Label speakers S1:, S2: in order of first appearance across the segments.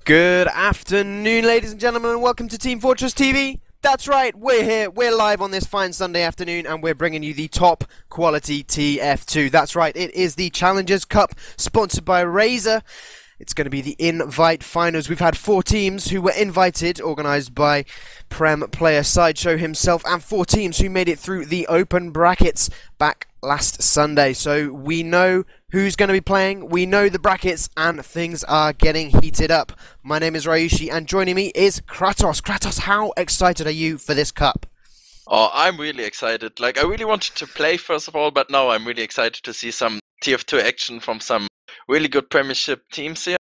S1: Good afternoon, ladies and gentlemen, and welcome to Team Fortress TV. That's right, we're here, we're live on this fine Sunday afternoon, and we're bringing you the top quality TF2. That's right, it is the Challengers Cup, sponsored by Razer. It's going to be the Invite Finals. We've had 4 teams who were invited, organised by Prem player Sideshow himself, and 4 teams who made it through the open brackets back last Sunday. So we know who's going to be playing, we know the brackets, and things are getting heated up. My name is Ryushi, and joining me is Kratos. Kratos, how excited are you for this cup?
S2: Oh, I'm really excited. Like, I really wanted to play first of all, but now I'm really excited to see some TF2 action from some really good Premiership teams here.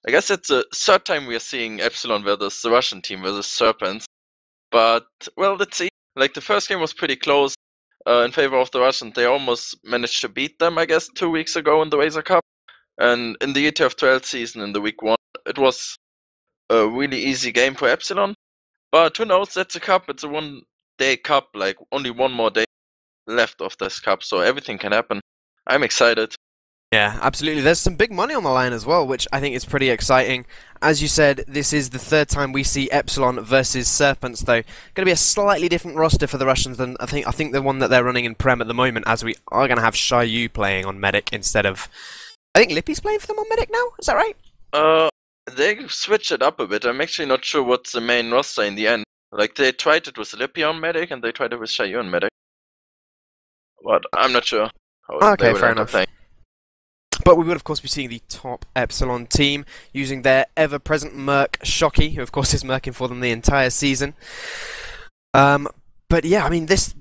S2: I guess it's the third time we are seeing Epsilon versus the Russian team versus Serpents. But, well, let's see. Like, the first game was pretty close in favor of the Russians. They almost managed to beat them, I guess, 2 weeks ago in the Razer Cup. And in the ETF 12 season in the week 1, it was a really easy game for Epsilon. But who knows, that's a cup. It's a one-day cup, like only one more day left of this cup. So everything can happen. I'm excited.
S1: Yeah, absolutely. There's some big money on the line as well, which I think is pretty exciting. As you said, this is the third time we see Epsilon versus Serpents, though. Going to be a slightly different roster for the Russians than I think the one that they're running in Prem at the moment, as we are going to have Shayu playing on Medic instead of... I think Lippy's playing for them on Medic now, is that right?
S2: They switched it up a bit. I'm actually not sure what's the main roster in the end. Like, they tried it with Lippy on Medic, and they tried it with Shayu on Medic. But I'm not sure how
S1: Okay, fair enough. But we would, of course, be seeing the top Epsilon team using their ever-present Merc, Shocky, who, of course, is merking for them the entire season. But yeah, I mean, this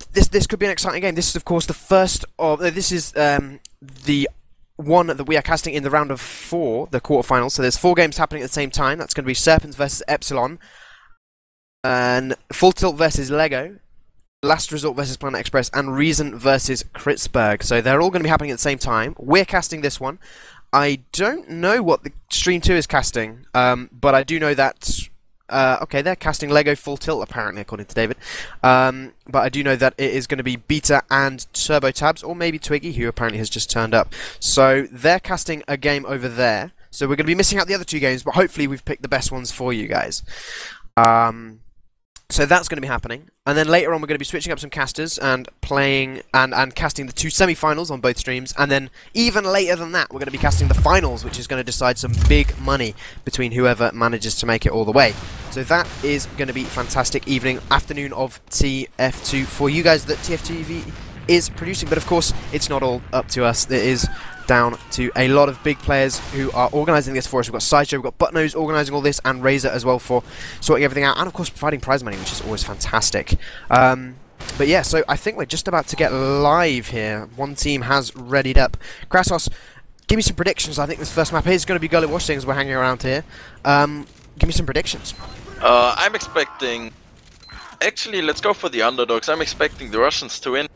S1: could be an exciting game. This is, of course, the first of... this is the one that we are casting in the round of 4, the quarterfinals. So there's 4 games happening at the same time. That's going to be Serpents versus Epsilon, and Full Tilt versus Lego, Last Resort versus Planet Express, and Reason versus Kritzberg. So they're all going to be happening at the same time. We're casting this one. I don't know what the Stream 2 is casting, but I do know that... okay, they're casting Lego Full Tilt, apparently, according to David. But I do know that it is going to be Beta and Turbo Tabs, or maybe Twiggy, who apparently has just turned up. So they're casting a game over there. So we're going to be missing out the other 2 games, but hopefully we've picked the best ones for you guys. So that's going to be happening, and then later on we're going to be switching up some casters and playing and casting the 2 semi-finals on both streams, and then even later than that we're going to be casting the finals, which is going to decide some big money between whoever manages to make it all the way. So that is going to be fantastic afternoon of TF2 for you guys that TF2 is producing, but of course it's not all up to us. It is down to a lot of big players who are organising this for us. We've got Sideshow, we've got Buttnose organising all this, and Razer as well for sorting everything out, and of course providing prize money, which is always fantastic. But yeah, so I think we're just about to get live here. One team has readied up. Kratos, give me some predictions. I think this first map is going to be Gully Wash, as we're hanging around here. Give me some predictions.
S2: I'm expecting... Actually, let's go for the underdogs. I'm expecting the Russians to win.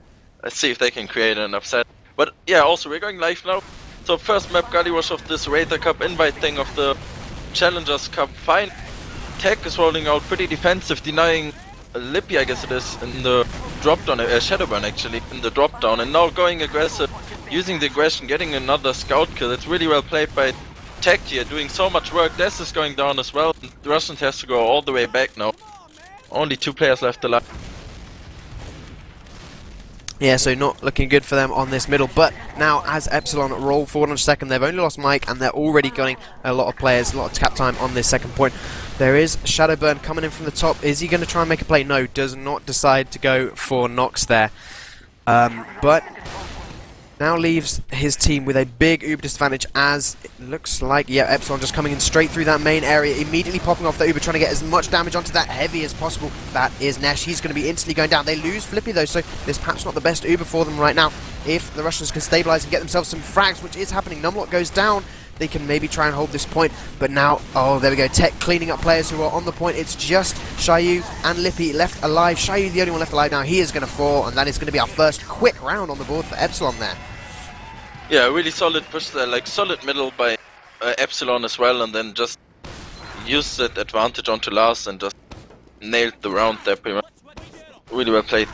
S2: Let's see if they can create an upset. But yeah, also we're going live now. So first map Gully Wash of this Razer Cup invite thing of the Challengers Cup. Fine. Tech is rolling out pretty defensive, denying Lippy, I guess it is, in the drop down, Shadowburn actually, in the drop down, and now going aggressive, using the aggression, getting another scout kill. It's really well played by Tech here, doing so much work. Des is going down as well. The Russians has to go all the way back now. Only 2 players left alive.
S1: Yeah, so not looking good for them on this middle, but now as Epsilon roll forward on second, they've only lost Mike, and they're already getting a lot of players, a lot of cap time on this second point. There is Shadowburn coming in from the top. Is he going to try and make a play? No, does not decide to go for Nox there. But now leaves his team with a big Uber disadvantage, as it looks like, yeah, Epsilon just coming in straight through that main area, immediately popping off the Uber, trying to get as much damage onto that heavy as possible. That is Nesh. He's going to be instantly going down. They lose Flippy though, so this perhaps not the best Uber for them right now. If the Russians can stabilize and get themselves some frags, which is happening, Numlock goes down. They can maybe try and hold this point, but now, oh, there we go, Tech cleaning up players who are on the point. It's just Shayu and Lippy left alive. Shayu, the only one left alive now. He is going to fall, and that is going to be our first quick round on the board for Epsilon there.
S2: Yeah, really solid push there, like solid middle by Epsilon as well, and then just use that advantage onto Lars and just nailed the round there pretty much. Really well played.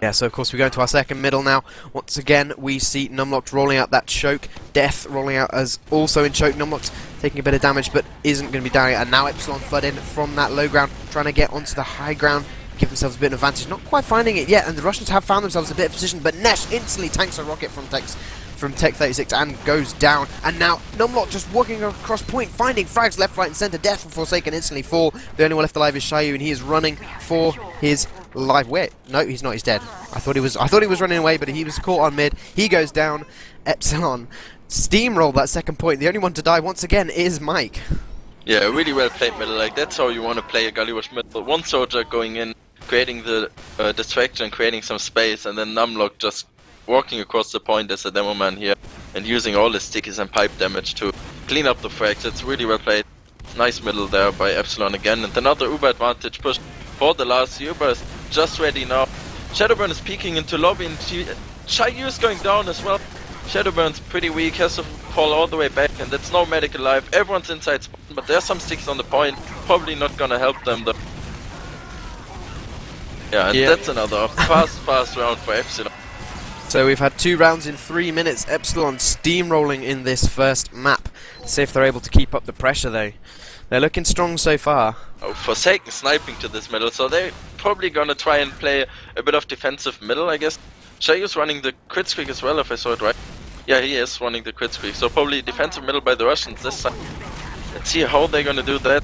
S1: Yeah, so of course we go to our second middle now. Once again, we see Numlocked rolling out that choke. Death rolling out as also in choke. Numlocked taking a bit of damage, but isn't going to be down. And now Epsilon flood in from that low ground, trying to get onto the high ground, give themselves a bit of advantage. Not quite finding it yet, and the Russians have found themselves a bit of position, but Nesh instantly tanks a rocket from Tech 36 and goes down. And now Numlock just walking across point, finding frags left, right, and centre. Death from Forsaken instantly fall. The only one left alive is Shayu, and he is running for his life. Wait, no, he's not. He's dead. I thought he was running away, but he was caught on mid. He goes down. Epsilon steamroll that second point. The only one to die once again is Mike.
S2: Yeah, really well played middle. Like, that's how you want to play a gully wash middle. One soldier going in, creating the distraction, creating some space, and then Numlock just walking across the point as a demo man here and using all his stickies and pipe damage to clean up the frags. It's really well played. Nice middle there by Epsilon again, and another Uber advantage push for the last. Uber is just ready now. Shadowburn is peeking into lobby, and Shayu is going down as well. Shadowburn's pretty weak, has to fall all the way back, and that's no medic alive. Everyone's inside spawn, but there's some sticks on the point. Probably not gonna help them though. Yeah, and that's another fast round for Epsilon.
S1: So we've had 2 rounds in 3 minutes. Epsilon steamrolling in this first map. See if they're able to keep up the pressure though. They're looking strong so far.
S2: Oh, Forsaken sniping to this middle, so they're probably gonna try and play a bit of defensive middle, I guess. Shayu's running the crit streak as well, if I saw it right. Yeah, he is running the crit streak, so probably defensive middle by the Russians this time. Let's see how they're gonna do that.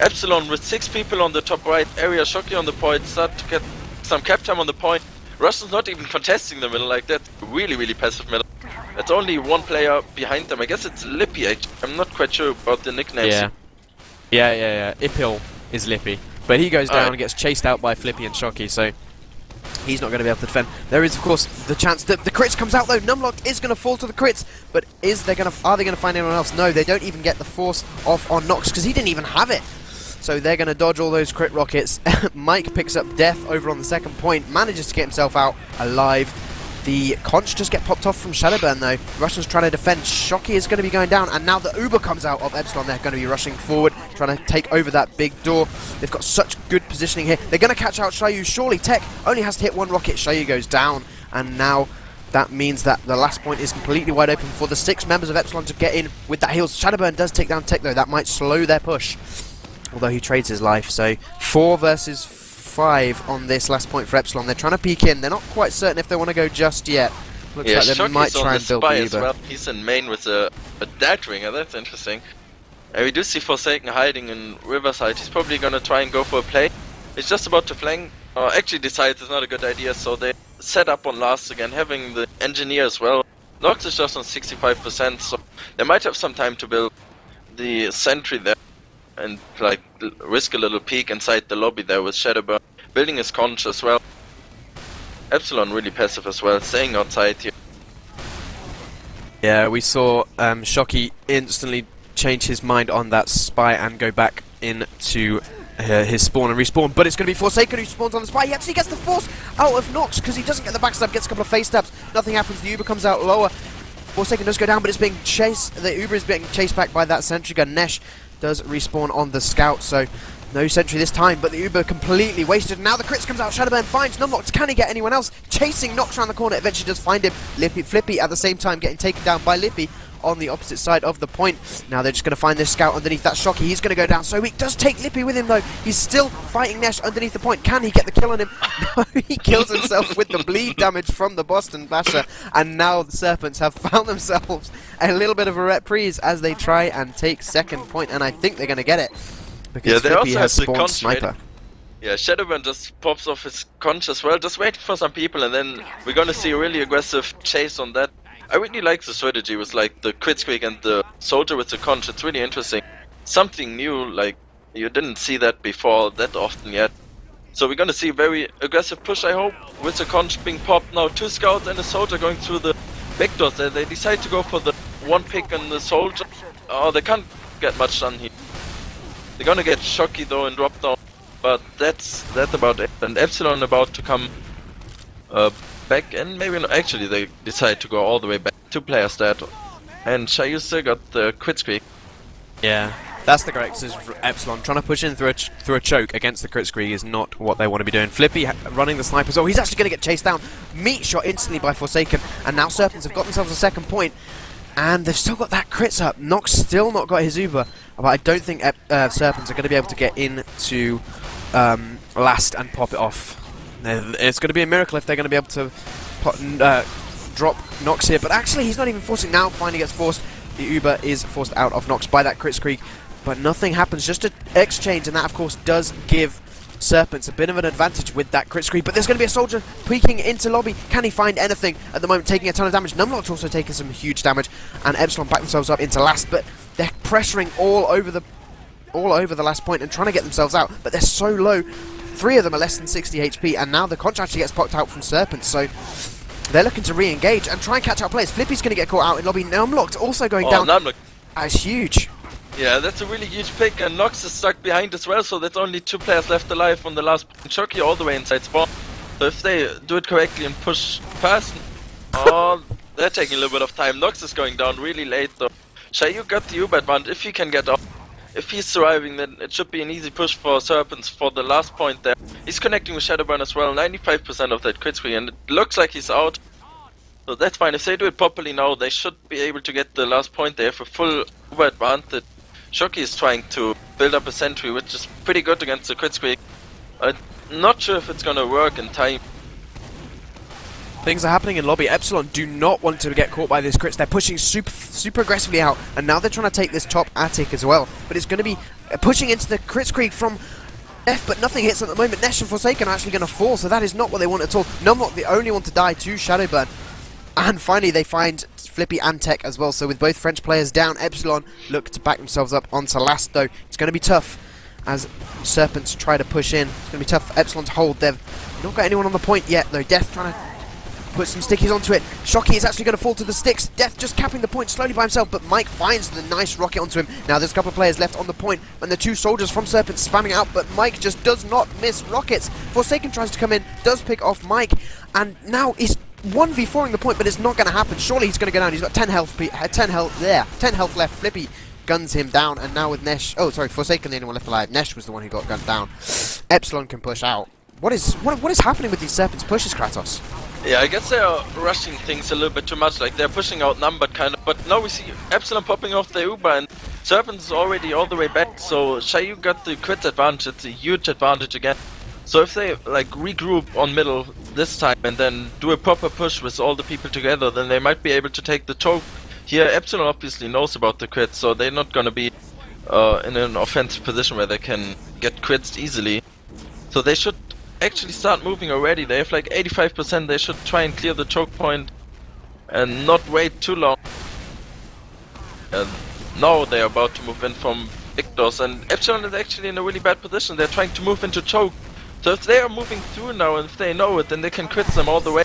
S2: Epsilon with 6 people on the top right area, Shocky on the point, start to get some cap time on the point. Russians not even contesting the middle like that. Really passive middle. It's only one player behind them. I guess it's Lippy actually. I'm not quite sure about the nicknames.
S1: Yeah. Ipil is Lippy. But he goes down and gets chased out by Flippy and Shocky, so he's not going to be able to defend. There is, of course, the chance that the crits comes out though. Numlock is going to fall to the crits, but are they going to find anyone else? No, they don't even get the force off on Nox because he didn't even have it. So they're going to dodge all those crit rockets. Mike picks up Death over on the second point, manages to get himself out alive. The conch just get popped off from Shadowburn though. Russians trying to defend. Shocky is going to be going down, and now the Uber comes out of Epsilon. They're going to be rushing forward, trying to take over that big door. They've got such good positioning here. They're going to catch out Shayu. Surely Tech only has to hit 1 rocket. Shayu goes down, and now that means that the last point is completely wide open for the 6 members of Epsilon to get in with that heals. Shadowburn does take down Tech though. That might slow their push, although he trades his life. So 4 versus 5 on this last point for Epsilon. They're trying to peek in. They're not quite certain if they want to go just yet. Looks like they might try and build the Uber.
S2: Well. He's in main with a dead ringer. That's interesting. And we do see Forsaken hiding in Riverside. He's probably going to try and go for a play. He's just about to flank. Actually decides it's not a good idea, so they set up on last again, having the engineer as well. Nox is just on 65%, so they might have some time to build the sentry there and like risk a little peek inside the lobby there with Shadowburn building his conch as well. Epsilon really passive as well, staying outside here.
S1: Yeah, we saw Shocky instantly change his mind on that spy and go back into his spawn and respawn, but it's going to be Forsaken who spawns on the spy. He actually gets the force out of Nox because he doesn't get the backstab, gets a couple of face stabs. Nothing happens, the Uber comes out lower. Forsaken does go down, but it's being chased. The Uber is being chased back by that sentry gun. Nesh does respawn on the scout, so no sentry this time, but the Uber completely wasted. Now the crits comes out. Shadowburn finds Numlock. Can he get anyone else? Chasing Nox around the corner, eventually does find him. Flippy at the same time getting taken down by Lippy on the opposite side of the point. Now they're just going to find this scout underneath that Shocky. He's going to go down so weak. Does take Lippy with him though. He's still fighting Nesh underneath the point. Can he get the kill on him? No, he kills himself with the bleed damage from the Boston Basher. And now the Serpents have found themselves a little bit of a reprise as they try and take second point. And I think they're going to get it, because Flippy has spawned Sniper.
S2: Yeah, Shadowburn just pops off his conch as well, just waiting for some people, and then we're gonna see a really aggressive chase on that. I really like the strategy with like the crit squeak and the soldier with the conch. It's really interesting. Something new, like you didn't see that before that often yet. So we're gonna see a very aggressive push, I hope, with the conch being popped now. 2 scouts and a soldier going through the back doors. They decide to go for the 1 pick on the soldier. Oh, they can't get much done here. They're gonna get Shocky though and drop down. But that's about it. And Epsilon about to come back in. Maybe not. Actually, they decide to go all the way back. 2 players dead. And Shayu still got the crit squeak.
S1: Yeah, that's the correct decision for Epsilon. Trying to push in through a choke against the crit squeak is not what they want to be doing. Flippy running the sniper. Oh, he's actually going to get chased down. Meat shot instantly by Forsaken. And now Serpents have got themselves a second point. And they've still got that crits up. Nox still not got his Uber, but I don't think Serpents are going to be able to get into last and pop it off. It's going to be a miracle if they're going to be able to drop Nox here, but actually he's not even forcing. Now finally gets forced. The Uber is forced out of Nox by that crit streak, but nothing happens, just an exchange, and that of course does give Serpents a bit of an advantage with that crit streak. But there's going to be a soldier peeking into lobby. Can he find anything at the moment, taking a ton of damage? Numlock's also taking some huge damage, and Epsilon back themselves up into last, but they're pressuring all over the last point and trying to get themselves out, but they're so low. 3 of them are less than 60 HP, and now the Conch actually gets popped out from Serpents, so they're looking to re-engage and try and catch out players. Flippy's going to get caught out in lobby. Numlock's also going down.
S2: Numlock.
S1: That's huge.
S2: Yeah, that's a really huge pick, and Nox is stuck behind as well, so there's only 2 players left alive on the last point. Shocky all the way inside spawn. So if they do it correctly and push past, they're taking a little bit of time. Nox is going down really late though. Shayu got the Uber advantage. If he can get out, if he's surviving, then it should be an easy push for Serpents for the last point there. He's connecting with Shadowburn as well, 95% of that crit screen, and it looks like he's out. So that's fine. If they do it properly now, they should be able to get the last point. They have a full Uber advantage. Shocky is trying to build up a sentry, which is pretty good against the crit screen. I'm not sure if it's gonna work in time.
S1: Things are happening in lobby. Epsilon do not want to get caught by this crits. They're pushing super aggressively out, and now they're trying to take this top attic as well. But it's going to be pushing into the crit screen from F, but nothing hits at the moment. Nesh and Forsaken are actually going to fall, so that is not what they want at all. Numlock the only one to die to Shadowburn. And finally they find Flippy and Tech as well, so with both French players down, Epsilon look to back themselves up onto last though. It's going to be tough as Serpents try to push in. It's going to be tough for Epsilon to hold. They've not got anyone on the point yet though. Death trying to put some stickies onto it. Shocky is actually going to fall to the sticks. Death just capping the point slowly by himself, but Mike finds the nice rocket onto him. Now there's a couple of players left on the point, and the 2 soldiers from Serpents spamming out, but Mike just does not miss rockets. Forsaken tries to come in, does pick off Mike, and now he's 1v4ing the point, but it's not going to happen. Surely he's going to go down. He's got 10 health left. Flippy guns him down, and now with Nesh, Forsaken the only one left alive. Nesh was the one who got gunned down. Epsilon can push out. What is happening with these Serpents pushes, Kratos?
S2: Yeah, I guess they are rushing things a little bit too much, like they're pushing out numbered kind of, but now we see Epsilon popping off the Uber, and Serpents is already all the way back, so Shayu got the crit advantage. It's a huge advantage again. So if they like regroup on middle this time and then do a proper push with all the people together, then they might be able to take the choke. Here Epsilon obviously knows about the crits, so they're not gonna be in an offensive position where they can get crits easily. So they should actually start moving already. They have like 85%. They should try and clear the choke point and not wait too long. And now they are about to move in from Victors, and Epsilon is actually in a really bad position. They're trying to move into choke. So if they are moving through now and if they know it, then they can crit them all the way.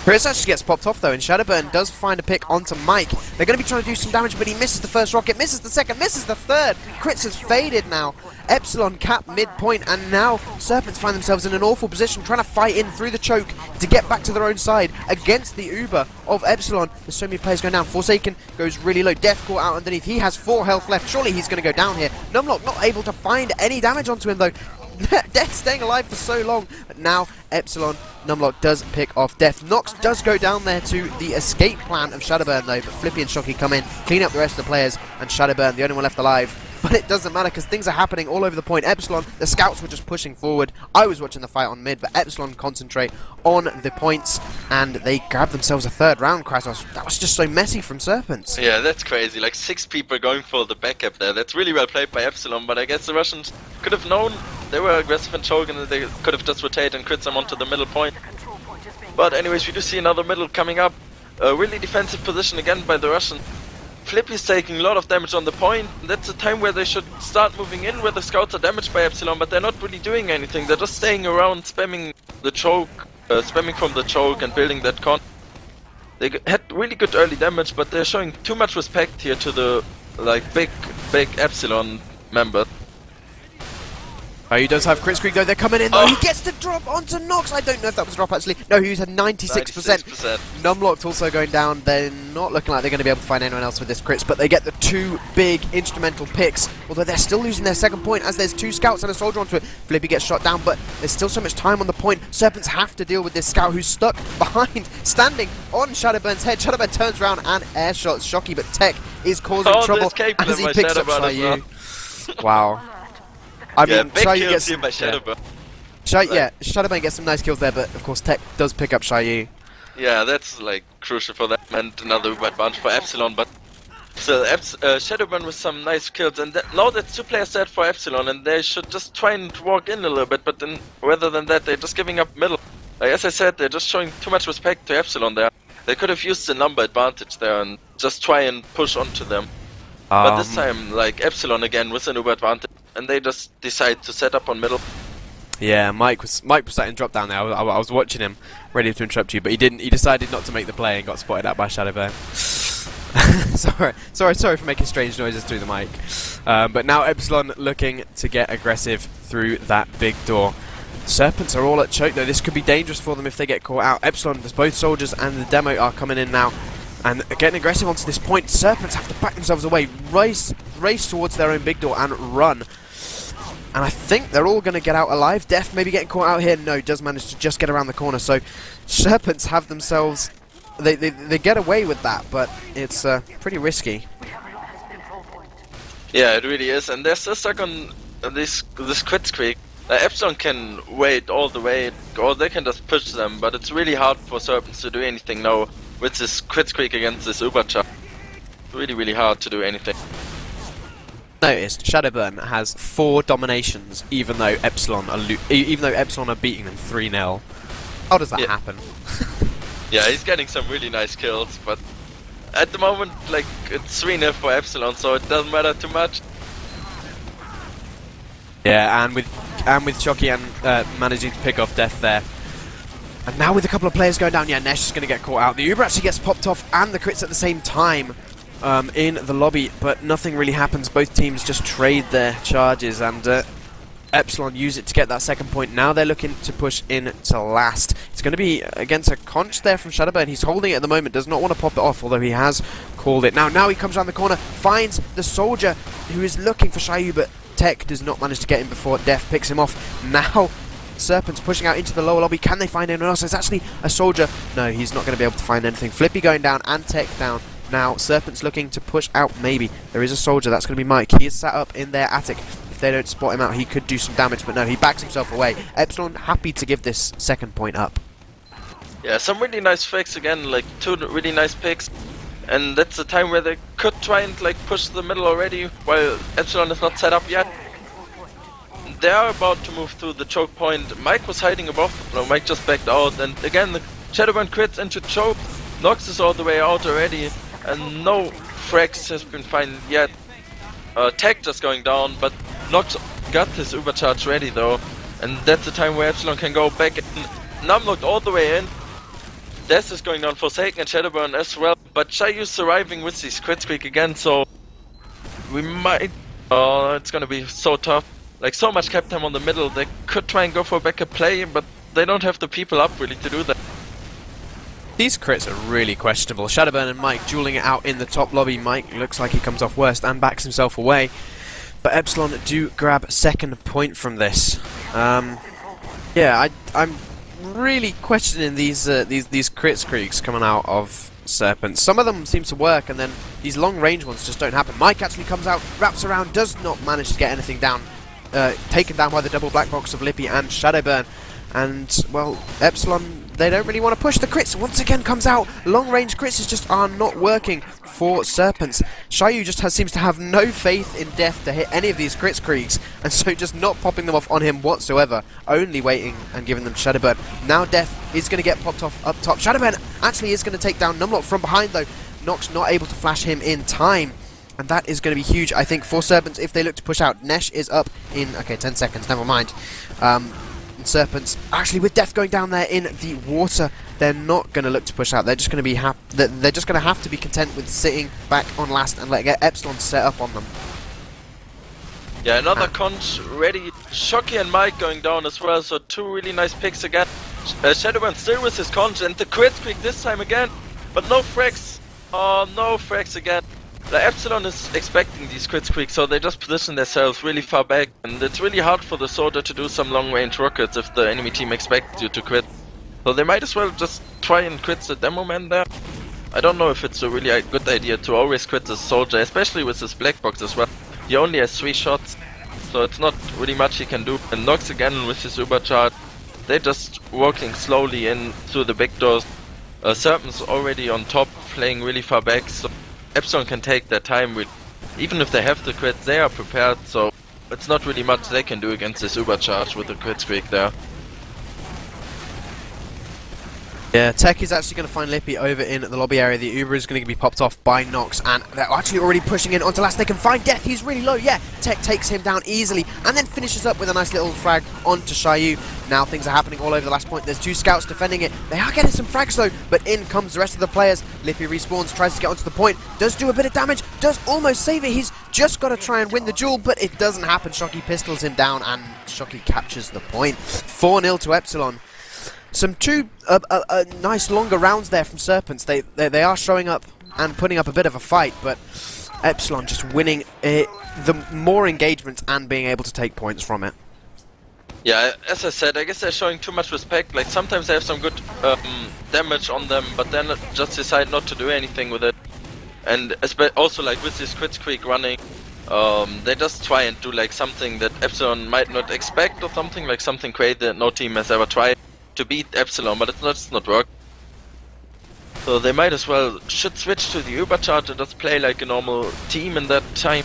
S1: Chris actually gets popped off though, and Shadowburn does find a pick onto Mike. They're going to be trying to do some damage, but he misses the first rocket, misses the second, misses the third. Crits has faded now. Epsilon cap midpoint, and now Serpents find themselves in an awful position, trying to fight in through the choke to get back to their own side against the Uber of Epsilon. There's so many players going down. Forsaken goes really low. Death caught out underneath. He has 4 health left. Surely he's going to go down here. Numlock not able to find any damage onto him though. Death staying alive for so long, but now Epsilon, Numlock does pick off Death. Nox does go down there to the escape plan of Shadowburn though, but Flippy and Shocky come in, clean up the rest of the players, and Shadowburn, the only one left alive. But it doesn't matter because things are happening all over the point. Epsilon, the scouts were just pushing forward. I was watching the fight on mid, but Epsilon concentrate on the points, and they grab themselves a 3rd round, Kratos. That was just so messy from Serpents.
S2: Yeah, that's crazy. Like 6 people going for the backup there. That's really well played by Epsilon, but I guess the Russians could have known they were aggressive and choke, and they could have just rotated and crit them onto the middle point. But anyways, we do see another middle coming up. A really defensive position again by the Russians. Flippy's taking a lot of damage on the point. That's a time where they should start moving in, where the scouts are damaged by Epsilon, but they're not really doing anything. They're just staying around, spamming the choke, spamming from the choke and building that con. They had really good early damage, but they're showing too much respect here to the like big Epsilon member.
S1: He does have crit streak though. They're coming in though. He gets the drop onto Nox. I don't know if that was a drop actually. No, he was at 96%. Numlocked also going down. They're not looking like they're going to be able to find anyone else with this crits, but they get the 2 big instrumental picks. Although they're still losing their second point as there's 2 scouts and a soldier onto it. Flippy gets shot down, but there's still so much time on the point. Serpents have to deal with this scout who's stuck behind, standing on Shadowburn's head. Shadowburn turns around and air shots Shocky, but Tech is causing trouble as he picks up Shyu. Wow. I mean, Shyu gets by Shadowburn. Shadowburn gets some nice kills there, but of course Tech does pick up Shyu.
S2: Yeah, that's like crucial for them and another advantage for Epsilon, but still, Shadowburn with some nice kills, and now that's 2 players dead for Epsilon, and they should just try and walk in a little bit, but then rather than that, they're just giving up middle. Like, as I said, they're just showing too much respect to Epsilon there. They could have used the number advantage there and just try and push onto them. But this time, like, Epsilon again with an uber advantage, and they just decide to set up on middle.
S1: Yeah, Mike was sat in drop down there. I was watching him, ready to interrupt you, but he didn't. He decided not to make the play and got spotted out by Shadowburn. sorry for making strange noises through the mic. But now Epsilon looking to get aggressive through that big door. Serpents are all at choke though. This could be dangerous for them if they get caught out. Epsilon, there's both soldiers and the demo are coming in now. And getting aggressive onto this point, Serpents have to back themselves away, race towards their own big door and run. And I think they're all going to get out alive. Def maybe getting caught out here. No, does manage to just get around the corner. So Serpents have themselves... They get away with that, but it's pretty risky.
S2: Yeah, it really is. And they're still stuck on this crit streak. Epsilon can wait all the way, or they can just push them, but it's really hard for Serpents to do anything now with this crit streak against this Uberchar. Really hard to do anything.
S1: Noticed Shadowburn has 4 dominations, even though Epsilon are beating them 3-0. How does that happen?
S2: Yeah, he's getting some really nice kills, but at the moment, like, it's 3-0 for Epsilon, so it doesn't matter too much.
S1: Yeah, and with Shocky and managing to pick off Death there. And now with a couple of players going down, yeah, Nesh is going to get caught out. The Uber actually gets popped off and the crits at the same time in the lobby, but nothing really happens. Both teams just trade their charges, and Epsilon use it to get that second point. Now they're looking to push in to last. It's going to be against a conch there from Shadowburn. He's holding it at the moment, does not want to pop it off, although he has called it. Now he comes around the corner, finds the soldier who is looking for Shyu, but Tech does not manage to get him before Def picks him off. Now Serpents pushing out into the lower lobby. Can they find anyone else? It's actually a soldier. No, he's not going to be able to find anything. Flippy going down and Tech down. Now Serpents looking to push out maybe. There is a soldier. That's going to be Mike. He is sat up in their attic. If they don't spot him out, he could do some damage, but no, he backs himself away. Epsilon happy to give this second point up.
S2: Yeah, some really nice fakes again, like 2 really nice picks. And that's the time where they could try and like push the middle already, while Epsilon is not set up yet. They are about to move through the choke point. Mike was hiding above. No, Mike just backed out, and again the Shadowburn crits into choke. Nox is all the way out already, and no frags has been found yet. Tech just going down, but Nox got his overcharge ready though, and that's the time where Epsilon can go back in. Numlocked all the way in. Death is going down, Forsaken and Shadowburn as well, but Shayu's surviving with this crit streak again, so we might... Oh, it's gonna be so tough. Like, so much cap time on the middle. They could try and go for a backup play, but they don't have the people up really to do that.
S1: These crits are really questionable. Shadowburn and Mike dueling it out in the top lobby. Mike looks like he comes off worst and backs himself away. But Epsilon do grab second point from this. Yeah, I'm really questioning these crit streaks coming out of Serpents. Some of them seem to work, and then these long range ones just don't happen. Mike actually comes out, wraps around, does not manage to get anything down. Taken down by the double black box of Lippy and Shadowburn. And, well, Epsilon, they don't really want to push. The crits once again comes out. Long range crits just are not working for Serpents. Shyu just seems to have no faith in Death to hit any of these crit streaks, and so just not popping them off on him whatsoever, only waiting and giving them Shadowburn. Now Death is going to get popped off up top. Shadowburn actually is going to take down Numlock from behind though. Nox not able to flash him in time. And that is going to be huge, I think, for Serpents if they look to push out. Nesh is up in, okay, 10 seconds, never mind. Serpents, actually with Death going down there in the water, they're not going to look to push out. They're just going to be they're just going to have to be content with sitting back on last and letting Epsilon set up on them.
S2: Yeah, another conch ready Shocky and Mike going down as well, so 2 really nice picks again. Shadowburn still with his conch, and the crit streak this time again, but no frags. Oh, no frags again. The Epsilon is expecting these crit streaks, so they just position themselves really far back, and it's really hard for the soldier to do some long range rockets if the enemy team expects you to crit. So they might as well just try and crit the demo man there. I don't know if it's a really good idea to always crit the soldier, especially with this black box as well. He only has 3 shots, so it's not really much he can do. And Nox again with his Ubercharge. They're just walking slowly in through the big doors. Serpents already on top, playing really far back, so Epsilon can take their time. Even if they have the crit, they are prepared, so it's not really much they can do against this Ubercharge with the crit streak there.
S1: Yeah, Tech is actually going to find Lippy over in the lobby area. The Uber is going to be popped off by Nox, and they're actually already pushing in onto last. They can find Death. He's really low. Yeah, Tech takes him down easily, and then finishes up with a nice little frag onto Shayu. Now things are happening all over the last point. There's 2 scouts defending it. They are getting some frags though, but in comes the rest of the players. Lippy respawns, tries to get onto the point, does do a bit of damage, does almost save it. He's just got to try and win the duel, but it doesn't happen. Shocky pistols him down, and Shocky captures the point. 4-0 to Epsilon. Some 2 nice longer rounds there from Serpents. They are showing up and putting up a bit of a fight, but Epsilon just winning the more engagement and being able to take points from it.
S2: Yeah, as I said, I guess they're showing too much respect. Like sometimes they have some good damage on them, but then just decide not to do anything with it. And also like with this crit streak running, they just try and do like something that Epsilon might not expect, or something like something crazy that no team has ever tried to beat Epsilon, but it's not work. So they might as well should switch to the Ubercharge and just play like a normal team in that time.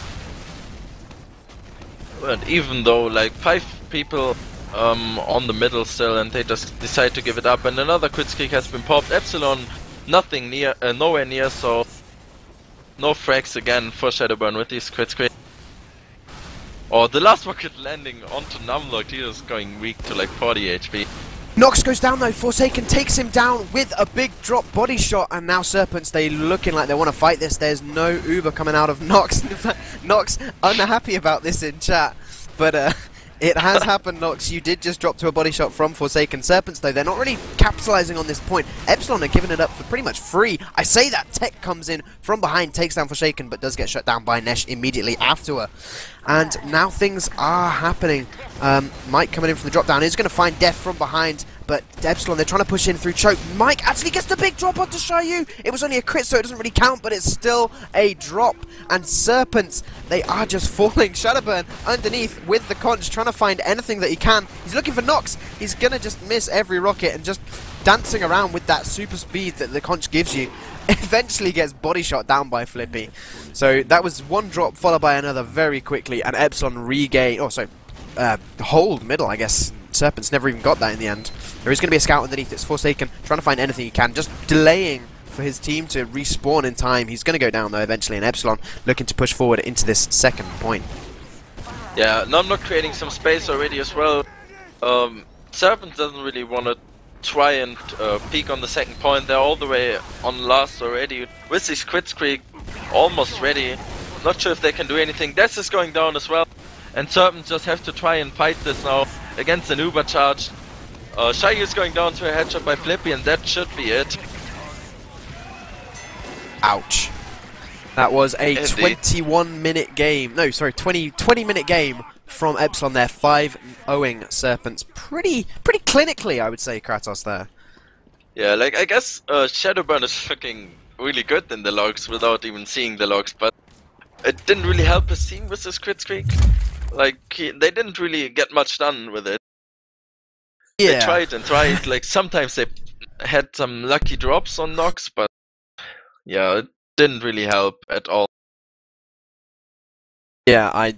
S2: And even though like 5 people on the middle still, and they just decide to give it up, and another crit streak has been popped. Epsilon nowhere near, so no frags again for Shadowburn with these crit streaks. Oh, the last rocket landing onto Numlock, he is going weak to like 40 HP.
S1: Nox goes down though. Forsaken takes him down with a big drop body shot, and now Serpents, they looking like they want to fight this. There's no Uber coming out of Nox. In fact, Nox unhappy about this in chat, but it has happened, Nox. You did just drop to a body shot from Forsaken. Serpents, though, they're not really capitalizing on this point. Epsilon are giving it up for pretty much free. I say that. Tech comes in from behind, takes down Forsaken, but does get shut down by Nesh immediately after her. And now things are happening. Mike coming in from the drop down is going to find Death from behind, but Epsilon, they're trying to push in through choke. Mike actually gets the big drop onto Shayu. It was only a crit, so it doesn't really count, but it's still a drop. And Serpents, they are just falling. Shadowburn underneath with the conch, trying to find anything that he can. He's looking for Nox. He's going to just miss every rocket and just dancing around with that super speed that the conch gives you. Eventually gets body shot down by Flippy. So that was one drop followed by another very quickly, and Epsilon regain. Oh, sorry, hold middle, I guess. Serpents never even got that in the end. There is going to be a scout underneath. It's Forsaken, trying to find anything he can, just delaying for his team to respawn in time. He's going to go down though eventually, and Epsilon looking to push forward into this second point.
S2: Yeah, now I'm not creating some space already as well. Serpents doesn't really want to try and peek on the second point. They're all the way on last already with this crit streak almost ready. Not sure if they can do anything. Death is going down as well, and Serpents just have to try and fight this now against an Uber charge. Shayu is going down to a headshot by Flippy, and that should be it.
S1: Ouch. That was a 21-minute game. No, sorry, 20-minute game from Epsilon there. 5-0ing Serpents. Pretty clinically, I would say, Kratos there.
S2: Yeah, like, I guess Shadowburn is looking really good in the logs without even seeing the logs, but it didn't really help his team with this crit streak. Like, they didn't really get much done with it. Yeah. They tried and tried. Like, sometimes they had some lucky drops on Nox, but yeah, it didn't really help at all.
S1: Yeah,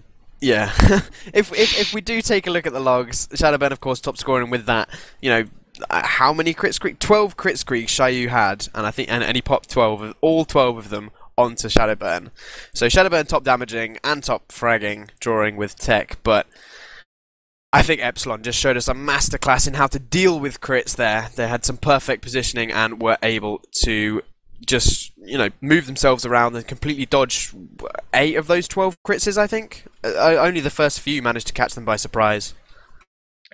S1: if we do take a look at the logs, Shadowburn, of course, top scoring with that. You know, how many crit streaks? 12 crit streaks Shayu had, and I think and he popped 12, all 12 of them onto Shadowburn. So Shadowburn top damaging and top fragging, drawing with tech, but I think Epsilon just showed us a masterclass in how to deal with crits there. They had some perfect positioning and were able to just, you know, move themselves around and completely dodge 8 of those 12 crits, I think. Only the first few managed to catch them by surprise.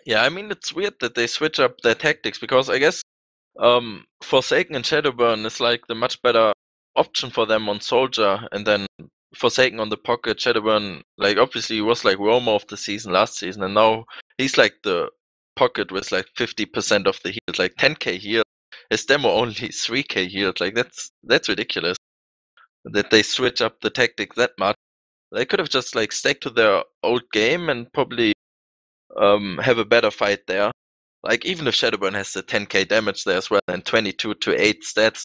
S2: Yeah, I mean, it's weird that they switch up their tactics because I guess Forsaken and Shadowburn is like the much better option for them on Soldier, and then Forsaken on the pocket. Shadowburn, like obviously he was like Roma of the season last season, and now he's like the pocket with like 50% of the heals, like 10k heal. His demo only 3k healed. Like that's ridiculous that they switch up the tactic that much. They could have just like stuck to their old game and probably have a better fight there. Like even if Shadowburn has the 10k damage there as well and 22 to 8 stats,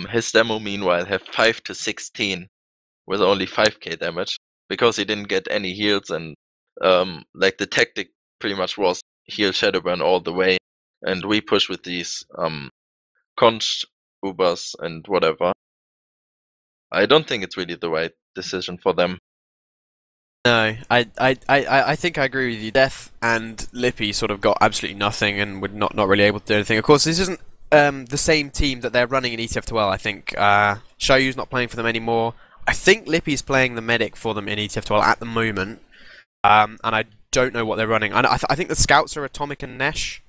S2: his demo meanwhile have 5 to 16 with only 5k damage because he didn't get any heals, and like the tactic pretty much was heal Shadowburn all the way, and we push with these conch ubers and whatever. I don't think it's really the right decision for them.
S1: No, I think I agree with you. Death and Lippy sort of got absolutely nothing and were not really able to do anything. Of course, this isn't the same team that they're running in ETF12. I think Shoyu's not playing for them anymore. I think Lippy's playing the medic for them in ETF12 at the moment, and I don't know what they're running. I think the scouts are Atomic and Nesh.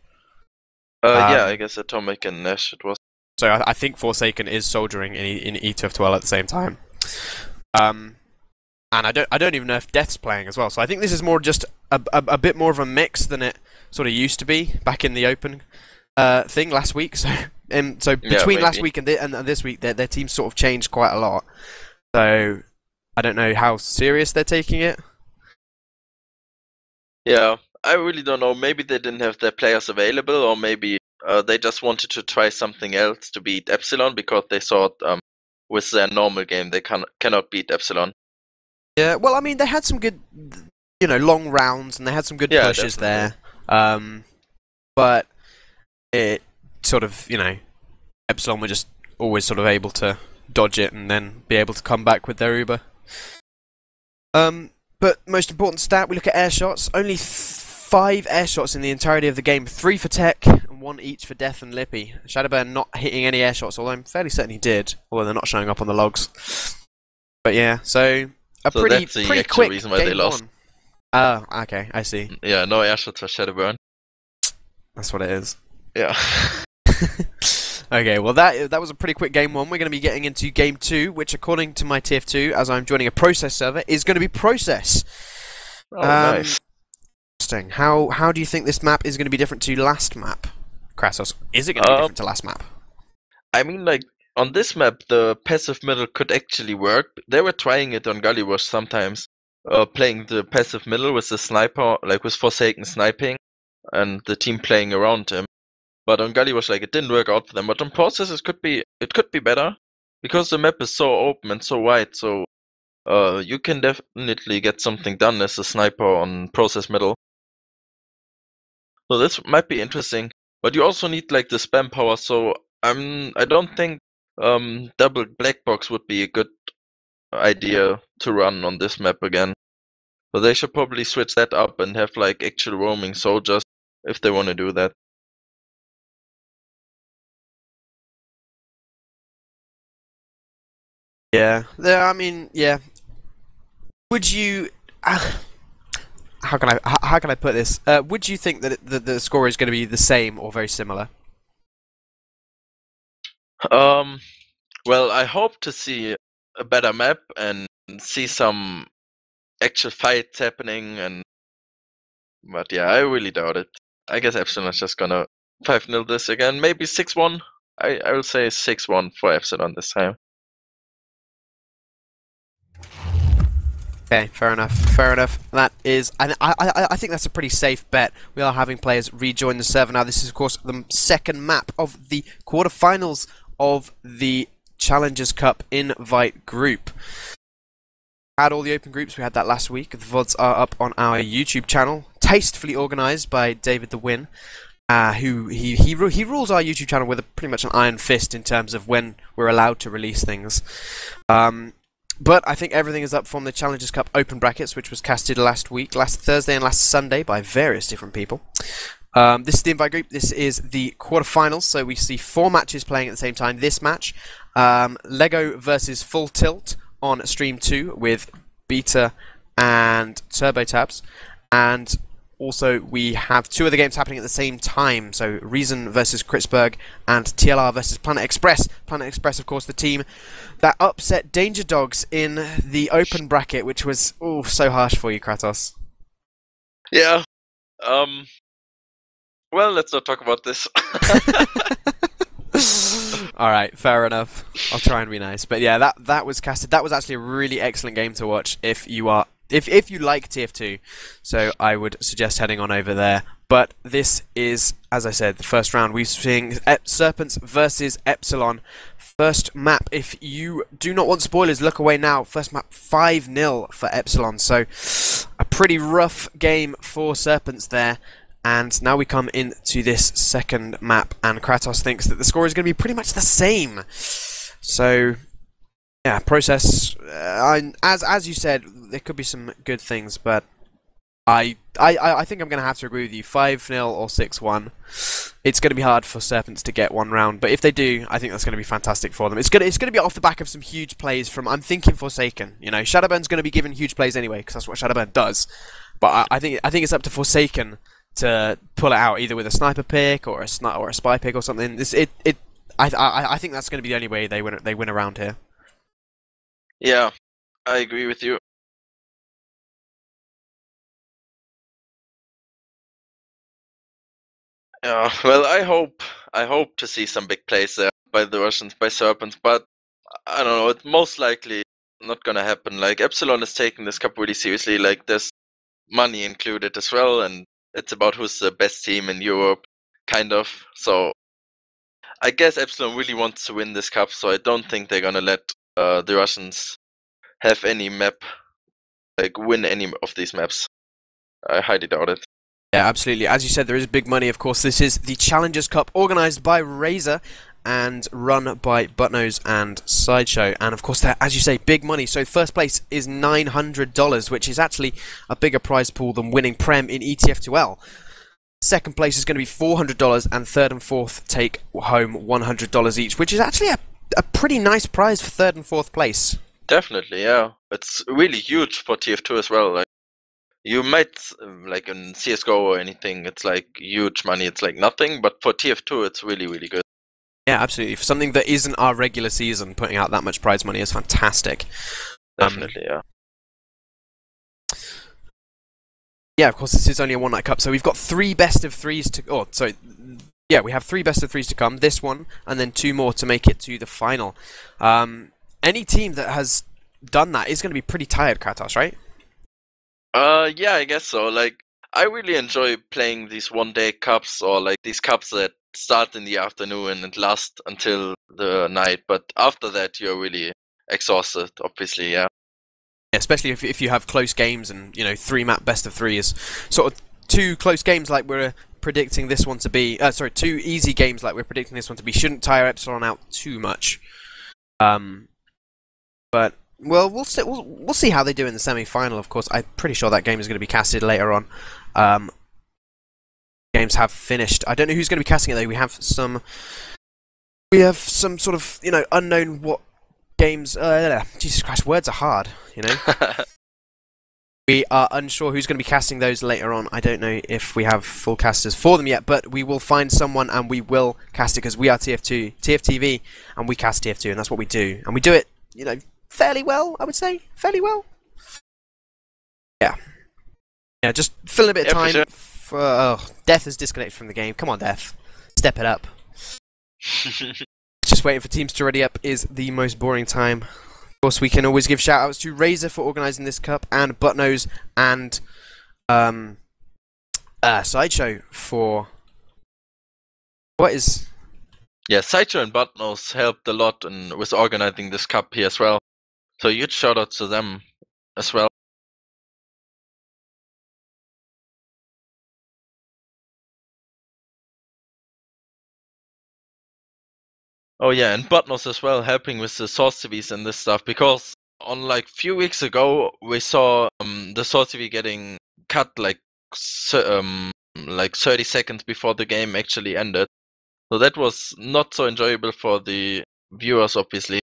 S2: Yeah, I guess Atomic and Nesh it was.
S1: So I think Forsaken is soldiering in ETF12 at the same time. And I don't even know if Death's playing as well. So I think this is more just a bit more of a mix than it sort of used to be back in the open thing last week. So between last week and this week, their team sort of changed quite a lot. So I don't know how serious they're taking it.
S2: Yeah, I really don't know. Maybe they didn't have their players available, or maybe they just wanted to try something else to beat Epsilon because they thought with their normal game they cannot beat Epsilon.
S1: Yeah, well, I mean, they had some good, long rounds, and they had some good pushes there. But it sort of, Epsilon were just always sort of able to dodge it and then be able to come back with their Uber. But most important stat, we look at air shots. Only 5 air shots in the entirety of the game. 3 for Tech, and 1 each for Death and Lippy. Shadowburn not hitting any air shots, although I'm fairly certain he did, although they're not showing up on the logs. But yeah, so pretty quick
S2: reason why they lost.
S1: Oh, okay, I see.
S2: Yeah, no air shots for Shadowburn.
S1: That's what it is.
S2: Yeah.
S1: Okay, well that was a pretty quick game 1. We're going to be getting into game 2, which according to my TF2, as I'm joining a process server, is going to be Process.
S2: Oh, nice.
S1: Interesting. How do you think this map is going to be different to last map, Krasos? Is it going to be different to last map?
S2: I mean, like, on this map, the passive middle could actually work. They were trying it on Gullywash sometimes, playing the passive middle with the sniper, like with Forsaken sniping, and the team playing around him. But on Gullywash, like, it didn't work out for them. But on Process, it could be better because the map is so open and so wide. So you can definitely get something done as a sniper on Process middle. So this might be interesting. But you also need like the spam power. So I don't think double black box would be a good idea to run on this map again. So they should probably switch that up and have like actual roaming soldiers if they want to do that.
S1: Yeah. I mean, yeah. Would you? How can I put this? Would you think that the score is going to be the same or very similar?
S2: Well, I hope to see a better map and see some actual fights happening, but yeah, I really doubt it. I guess Epsilon is just gonna 5-0 this again, maybe 6-1. I will say 6-1 for Epsilon this time.
S1: Okay, fair enough. That is, and I think that's a pretty safe bet. We are having players rejoin the server now. This is, of course, the second map of the quarterfinals of the Challengers Cup invite group. Had all the open groups. We had that last week. The VODs are up on our YouTube channel, tastefully organised by DavidTheWin, who he rules our YouTube channel with pretty much an iron fist in terms of when we're allowed to release things. But I think everything is up from the Challengers Cup open brackets, which was casted last Thursday and last Sunday by various different people. This is the invite group. This is the quarterfinals, so we see 4 matches playing at the same time. This match, Lego versus Full Tilt on Stream 2 with Beta and Turbo Tabs, and also, we have two other games happening at the same time. So, Reason versus Kritzberg and TLR versus Planet Express. Planet Express, of course, the team that upset Danger Dogs in the open bracket, which was so harsh for you, Kratos.
S2: Yeah. Well, let's not talk about this.
S1: All right, fair enough. I'll try and be nice, but yeah, that was casted. That was actually a really excellent game to watch if you like TF2. So I would suggest heading on over there. But this is, as I said, the first round. We're seeing Serpents versus Epsilon. First map. If you do not want spoilers, look away now. First map 5-0 for Epsilon. So a pretty rough game for Serpents there. And now we come into this second map, and Kratos thinks that the score is going to be pretty much the same. So, yeah, process. As you said, there could be some good things, but I think I'm going to have to agree with you. 5-0 or 6-1. It's going to be hard for Serpents to get one round, but if they do, I think that's going to be fantastic for them. It's going to be off the back of some huge plays from. I'm thinking Forsaken. You know, Shadowburn's going to be given huge plays anyway, because that's what Shadowburn does. But I think it's up to Forsaken to pull it out, either with a sniper pick or a spy pick or something. I think that's going to be the only way they win around here.
S2: Yeah, I agree with you. Yeah, well, I hope to see some big plays there by the Russians, by Serpents, but I don't know. It's most likely not gonna happen. Like, Epsilon is taking this cup really seriously. Like, there's money included as well, and it's about who's the best team in Europe, kind of. So I guess Epsilon really wants to win this cup, so I don't think they're gonna let the Russians have any map, like win any of these maps. I highly doubt it.
S1: Yeah, absolutely. As you said, there is big money. Of course, this is the Challengers Cup, organised by Razer and run by Buttnose and Sideshow. And of course, as you say, big money. So first place is $900, which is actually a bigger prize pool than winning Prem in ETF2L. Second place is going to be $400, and third and fourth take home $100 each, which is actually a pretty nice prize for third and fourth place.
S2: Definitely, yeah. It's really huge for TF2 as well. Like, you might, like in CSGO or anything, it's like huge money. It's like nothing, but for TF2, it's really, really good.
S1: Yeah, absolutely. For something that isn't our regular season, putting out that much prize money is fantastic.
S2: Definitely, yeah.
S1: Yeah, of course, this is only a one-night cup, so we've got three best of threes to... Oh, sorry. Yeah, we have three best of threes to come. This one, and then two more to make it to the final. Any team that has done that is going to be pretty tired, Kratos, right?
S2: Yeah, I guess so. Like, I really enjoy playing these one-day cups, or like these cups that start in the afternoon and last until the night. But after that, you're really exhausted, obviously, yeah.
S1: Especially if you have close games and, you know, three-map best of threes. Sort of two close games like we're predicting this one to be... two easy games like we're predicting this one to be shouldn't tire Epsilon out too much. But... Well, we'll see how they do in the semi-final, of course. I'm pretty sure that game is going to be casted later on. Games have finished. I don't know who's going to be casting it, though. We have some sort of, you know, unknown what games... Jesus Christ, words are hard, you know? We are unsure who's going to be casting those later on. I don't know if we have full casters for them yet, but we will find someone and we will cast it, because we are TFTV, and we cast TF2, and that's what we do. And we do it, you know, fairly well, I would say. Fairly well. Yeah. Yeah, just fill a bit of time.
S2: For sure.
S1: Death is disconnected from the game. Come on, Death. Step it up. Just waiting for teams to ready up is the most boring time. Of course, we can always give shout-outs to Razer for organising this cup, and Buttnose and Sideshow for... What is...
S2: Yeah, Sideshow and Buttnose helped a lot with organising this cup here as well. So huge shout out to them as well. Oh yeah, and Buttnose as well, helping with the source TVs and this stuff, because on like few weeks ago we saw the source TV getting cut like 30 seconds before the game actually ended. So that was not so enjoyable for the viewers, obviously.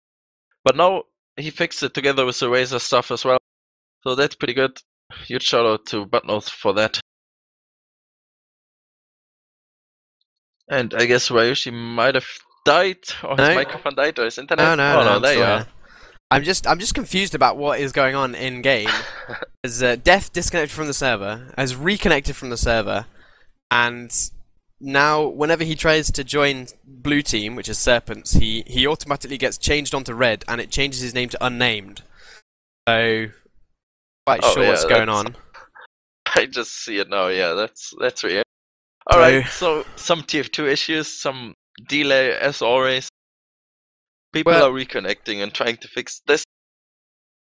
S2: But now he fixed it together with the Razer stuff as well. So that's pretty good. Huge shout out to Buttnose for that. And I guess Ryushi might have died, or his
S1: No.
S2: microphone died, or his internet.
S1: No,
S2: Oh no,
S1: I'm
S2: there
S1: still
S2: you are.
S1: here. I'm just confused about what is going on in game. As Death disconnected from the server, has reconnected from the server, and now whenever he tries to join blue team, which is Serpents, he automatically gets changed onto red, and it changes his name to unnamed. So, quite sure what's going on.
S2: I just see it now. Yeah, that's weird. All right, so some TF2 issues, some delay as always. People are reconnecting and trying to fix this.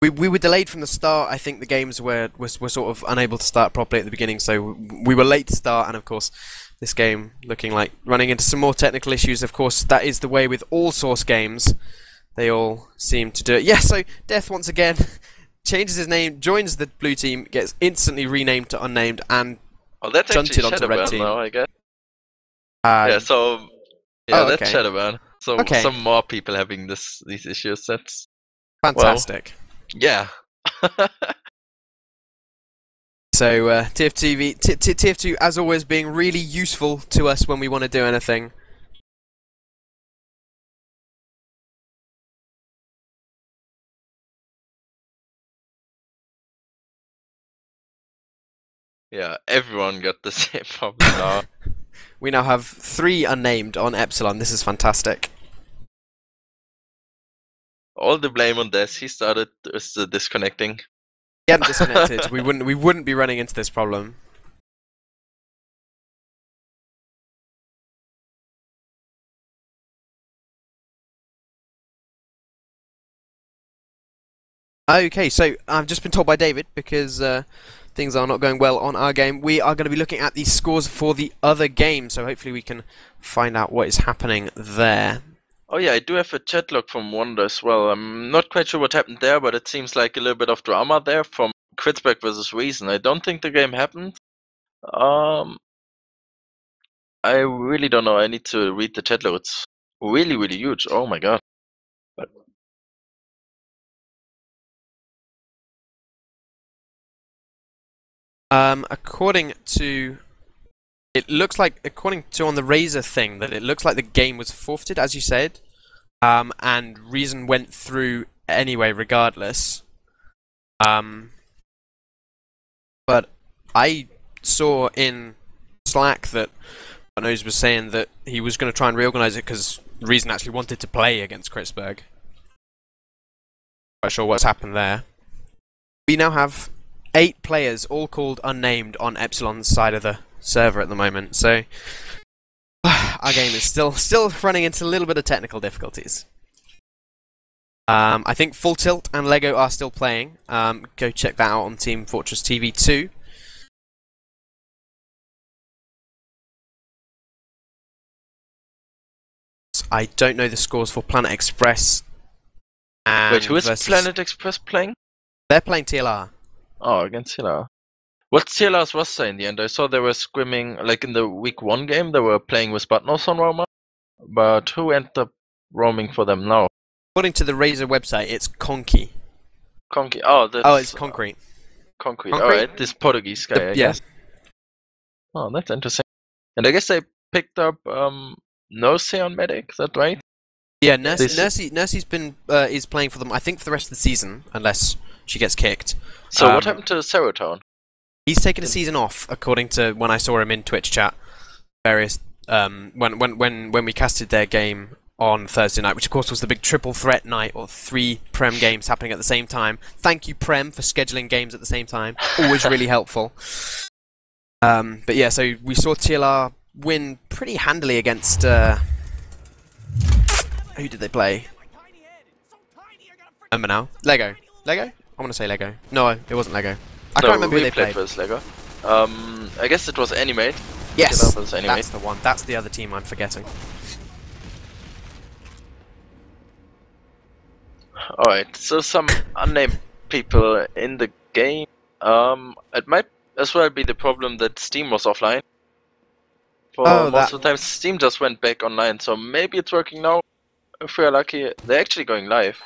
S1: We were delayed from the start. I think the games were sort of unable to start properly at the beginning, so we were late to start, and of course this game looking like running into some more technical issues. Of course, that is the way with all Source games. They all seem to do it. Yeah, so Death once again changes his name, joins the blue team, gets instantly renamed to unnamed, and
S2: that's
S1: junted onto red team.
S2: Now, I guess. Yeah, so that's Shadowburn. So some more people having these issues. That's
S1: fantastic.
S2: Well, yeah.
S1: So TF2 as always being really useful to us when we want to do anything.
S2: Yeah, everyone got the same problem now.
S1: We now have 3 unnamed on Epsilon. This is fantastic.
S2: All the blame on this. He started disconnecting.
S1: He hadn't disconnected. we wouldn't be running into this problem. Okay, so I've just been told by David, because things are not going well on our game, we are going to be looking at the scores for the other game, so hopefully we can find out what is happening there.
S2: Oh yeah, I do have a chat log from Wonder as well. I'm not quite sure what happened there, but it seems like a little bit of drama there from Kritzberg versus Reason. I don't think the game happened. I really don't know. I need to read the chat log. It's really, really huge. Oh my god.
S1: According to... It looks like, according to on the Razor thing, that it looks like the game was forfeited, as you said. And Reason went through anyway, regardless. But I saw in Slack that Knows was saying that he was going to try and reorganize it because Reason actually wanted to play against Kritzberg. Not sure what's happened there. We now have 8 players, all called unnamed, on Epsilon's side of the server at the moment, so our game is still running into a little bit of technical difficulties. I think Full Tilt and Lego are still playing. Go check that out on teamfortress.tv too. I don't know the scores for Planet Express.
S2: Wait, who is Planet Express playing?
S1: They're playing TLR.
S2: Oh, against TLR. What's TLR's roster in the end? I saw they were scrimming, like in the week 1 game, they were playing with Butnos on Roma. But who ended up roaming for them now?
S1: According to the Razor website, it's Conky.
S2: Conky. Oh, that's...
S1: Oh, it's Concrete.
S2: Concrete. Alright, this Portuguese guy, I guess. Oh, that's interesting. And I guess they picked up Nurse on Medic, is that right?
S1: Yeah, Nursey's been is playing for them, I think, for the rest of the season, unless she gets kicked.
S2: So what happened to Serotown?
S1: He's taken a season off, according to when I saw him in Twitch chat. Various when we casted their game on Thursday night, which of course was the big triple threat night, or 3 Prem games happening at the same time. Thank you, Prem, for scheduling games at the same time. Always really helpful. But yeah, so we saw TLR win pretty handily against... who did they play? Remember now? Lego. Lego? I want to say Lego. No, it wasn't Lego. I can't remember who they played.
S2: Versus Lego. I guess it was Animate.
S1: Yes, that's the one. That's the other team I'm forgetting.
S2: Alright, so some unnamed people in the game. It might as well be the problem that Steam was offline. For most of the time, Steam just went back online, so maybe it's working now. If we're lucky, they're actually going live.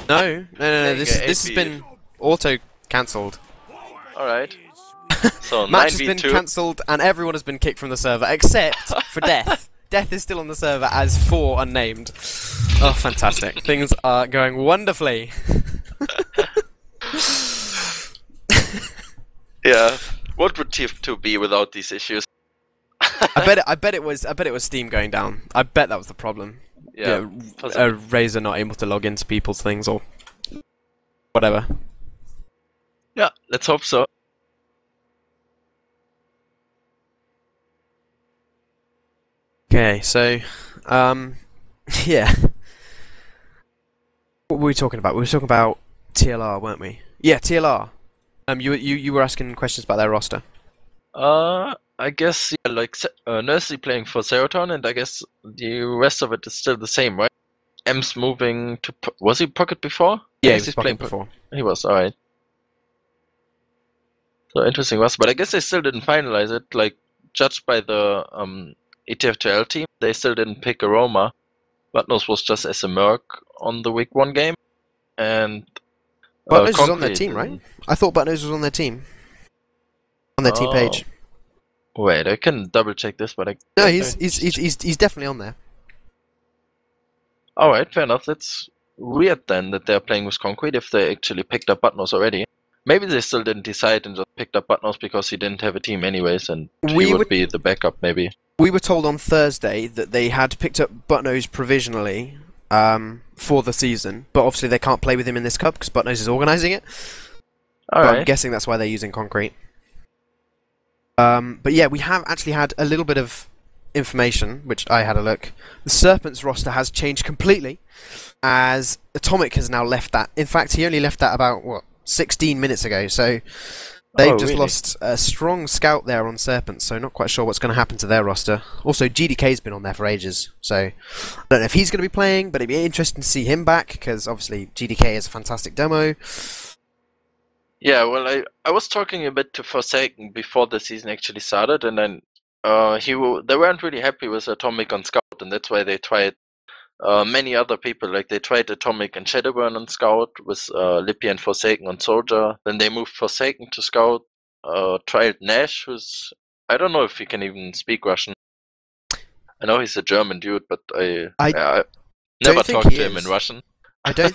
S1: No. This has been auto-cancelled.
S2: Alright. So
S1: Match has been
S2: 9v2.
S1: cancelled and everyone has been kicked from the server except for Death. Death is still on the server as 4 unnamed. Oh, fantastic. Things are going wonderfully.
S2: Yeah. What would TF2 be without these issues?
S1: I bet it was Steam going down. I bet that was the problem.
S2: Yeah.
S1: Razer not able to log into people's things or whatever.
S2: Yeah, let's hope so.
S1: Okay, so yeah. What were we talking about? We were talking about TLR, weren't we? Yeah, TLR. You were asking questions about their roster.
S2: I guess yeah, like Nursey playing for Seroton, and I guess the rest of it is still the same, right? M's moving to was he Pocket before?
S1: Yeah,
S2: I
S1: he
S2: guess
S1: was
S2: he's playing
S1: before.
S2: He was alright. So interesting was, but I guess they still didn't finalize it. Like judged by the ETF2L team, they still didn't pick Aroma. Butnos was just as a Merc on the week 1 game, and
S1: Butnos was on their
S2: Concrete
S1: team, right? I thought Butnos was on their team. On their team page.
S2: Wait, I can double check this, but
S1: No, he's definitely on there.
S2: Alright, fair enough. That's weird then that they're playing with Concrete if they actually picked up Butnos already. Maybe they still didn't decide and just picked up Butnos because he didn't have a team anyways, and he would be the backup maybe.
S1: We were told on Thursday that they had picked up Butnos provisionally for the season, but obviously they can't play with him in this cup because Butnos is organising it.
S2: Alright.
S1: I'm guessing that's why they're using Concrete. But yeah, we have actually had a little bit of information, which I had a look. The Serpents roster has changed completely, as Atomic has now left that. In fact, he only left that about, 16 minutes ago, so they've just lost a strong scout there on Serpents, so not quite sure what's going to happen to their roster. Also, GDK's been on there for ages, so I don't know if he's going to be playing, but it'd be interesting to see him back, because obviously GDK is a fantastic demo.
S2: Yeah, well, I was talking a bit to Forsaken before the season actually started, and then they weren't really happy with Atomic on Scout, and that's why they tried many other people. Like they tried Atomic and Shadowburn on Scout with Lippy and Forsaken on Soldier. Then they moved Forsaken to Scout. Tried Nash, who's I don't know if he can even speak Russian. I know he's a German dude, but I never talked to him in Russian.
S1: I don't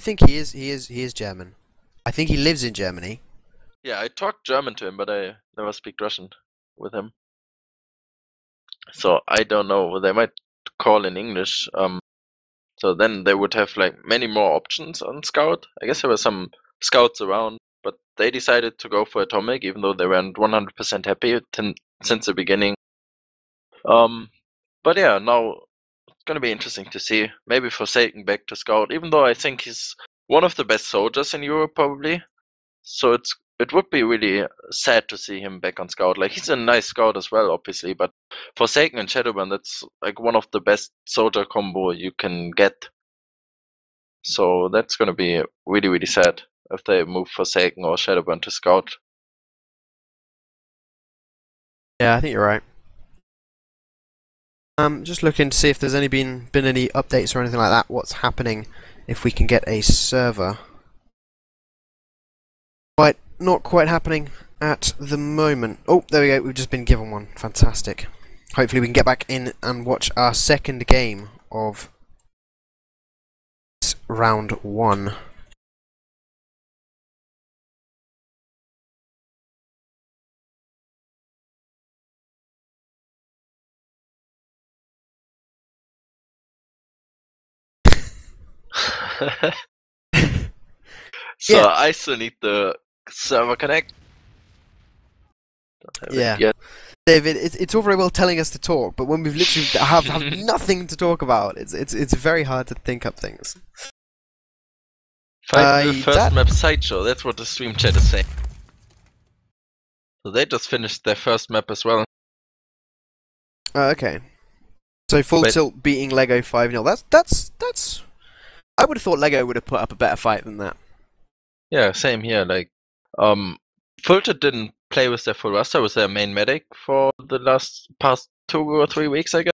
S1: think he is German. I think he lives in Germany.
S2: Yeah, I talked German to him, but I never speak Russian with him. So I don't know. They might call in English. So then they would have like many more options on Scout. I guess there were some scouts around, but they decided to go for Atomic, even though they weren't 100% happy since the beginning. But yeah, now it's gonna be interesting to see. Maybe Forsaken back to Scout, even though I think he's one of the best soldiers in Europe, probably. So it would be really sad to see him back on Scout. Like he's a nice Scout as well, obviously, but Forsaken and Shadowburn, that's like one of the best soldier combo you can get. So that's gonna be really, really sad if they move Forsaken or Shadowburn to Scout.
S1: Yeah, I think you're right. Just looking to see if there's been any updates or anything like that. What's happening if we can get a server? Not quite happening at the moment. Oh, there we go. We've just been given one. Fantastic. Hopefully we can get back in and watch our second game of round 1.
S2: So yeah. I still need the server connect. Don't have it yet.
S1: David, it's all very well telling us to talk, but when we've literally have nothing to talk about, it's very hard to think up things.
S2: The first map sideshow, that's what the stream chat is saying. So they just finished their first map as well.
S1: Okay. So Full Tilt beating Lego 5-0. That's I would have thought Lego would have put up a better fight than that.
S2: Yeah, same here. Like Full Tilt didn't play with their full roster, with their main medic for the past 2 or 3 weeks, I guess.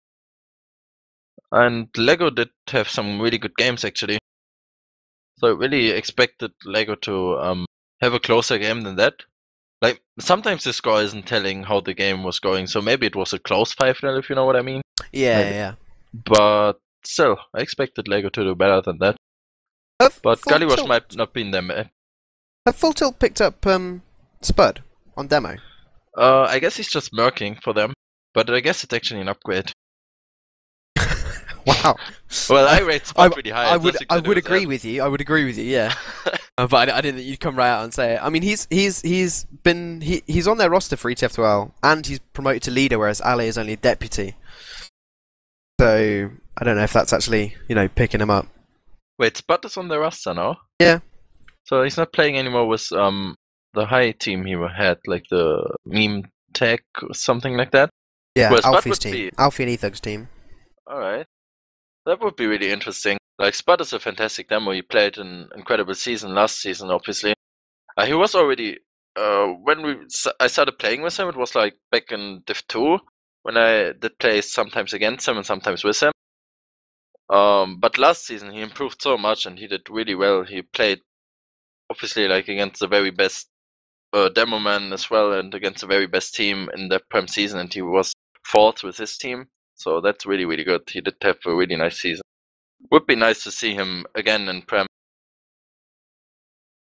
S2: And Lego did have some really good games actually. So I really expected Lego to have a closer game than that. Like, sometimes the score isn't telling how the game was going, so maybe it was a close 5-0, if you know what I mean.
S1: Yeah,
S2: Maybe.
S1: yeah.
S2: But still, I expected Lego to do better than that. But Gullywash might not be in them.
S1: Have Full Tilt picked up Spud on demo?
S2: I guess he's just murking for them, but I guess it's actually an upgrade.
S1: Wow.
S2: Well, I rate Spud pretty high.
S1: I would agree with you. I would agree with you. Yeah. But I didn't think you'd come right out and say it. I mean, he's on their roster for ETF12, and he's promoted to leader, whereas Ale is only a deputy. So I don't know if that's actually picking him up.
S2: Wait, Spud is on the roster now?
S1: Yeah.
S2: So he's not playing anymore with the high team he had, like the meme tech or something like that?
S1: Yeah,
S2: well,
S1: Alfie's team. Alfie and Ethug's team.
S2: Alright. That would be really interesting. Like, Spud is a fantastic demo. He played an incredible season last season, obviously. He was already... when I started playing with him, it was like back in Div 2, when I did play sometimes against him and sometimes with him. But last season he improved so much and he did really well. He played obviously like against the very best demo man as well and against the very best team in the Prem season, and he was fourth with his team. So that's really, really good. He did have a really nice season. Would be nice to see him again in Prem.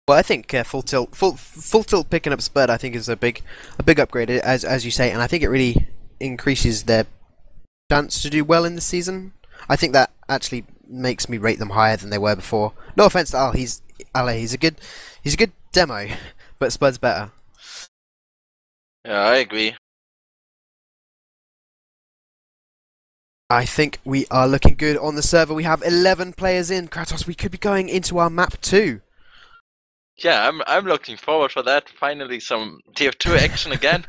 S1: Well, I think full tilt picking up Spud, I think, is a big upgrade, as you say, and I think it really increases their chance to do well in the season. I think that actually makes me rate them higher than they were before. No offense to Ale, he's a good demo, but Spud's better.
S2: Yeah, I agree.
S1: I think we are looking good on the server. We have 11 players in. Kratos, we could be going into our map 2.
S2: Yeah, I'm looking forward for that. Finally, some TF2 action again.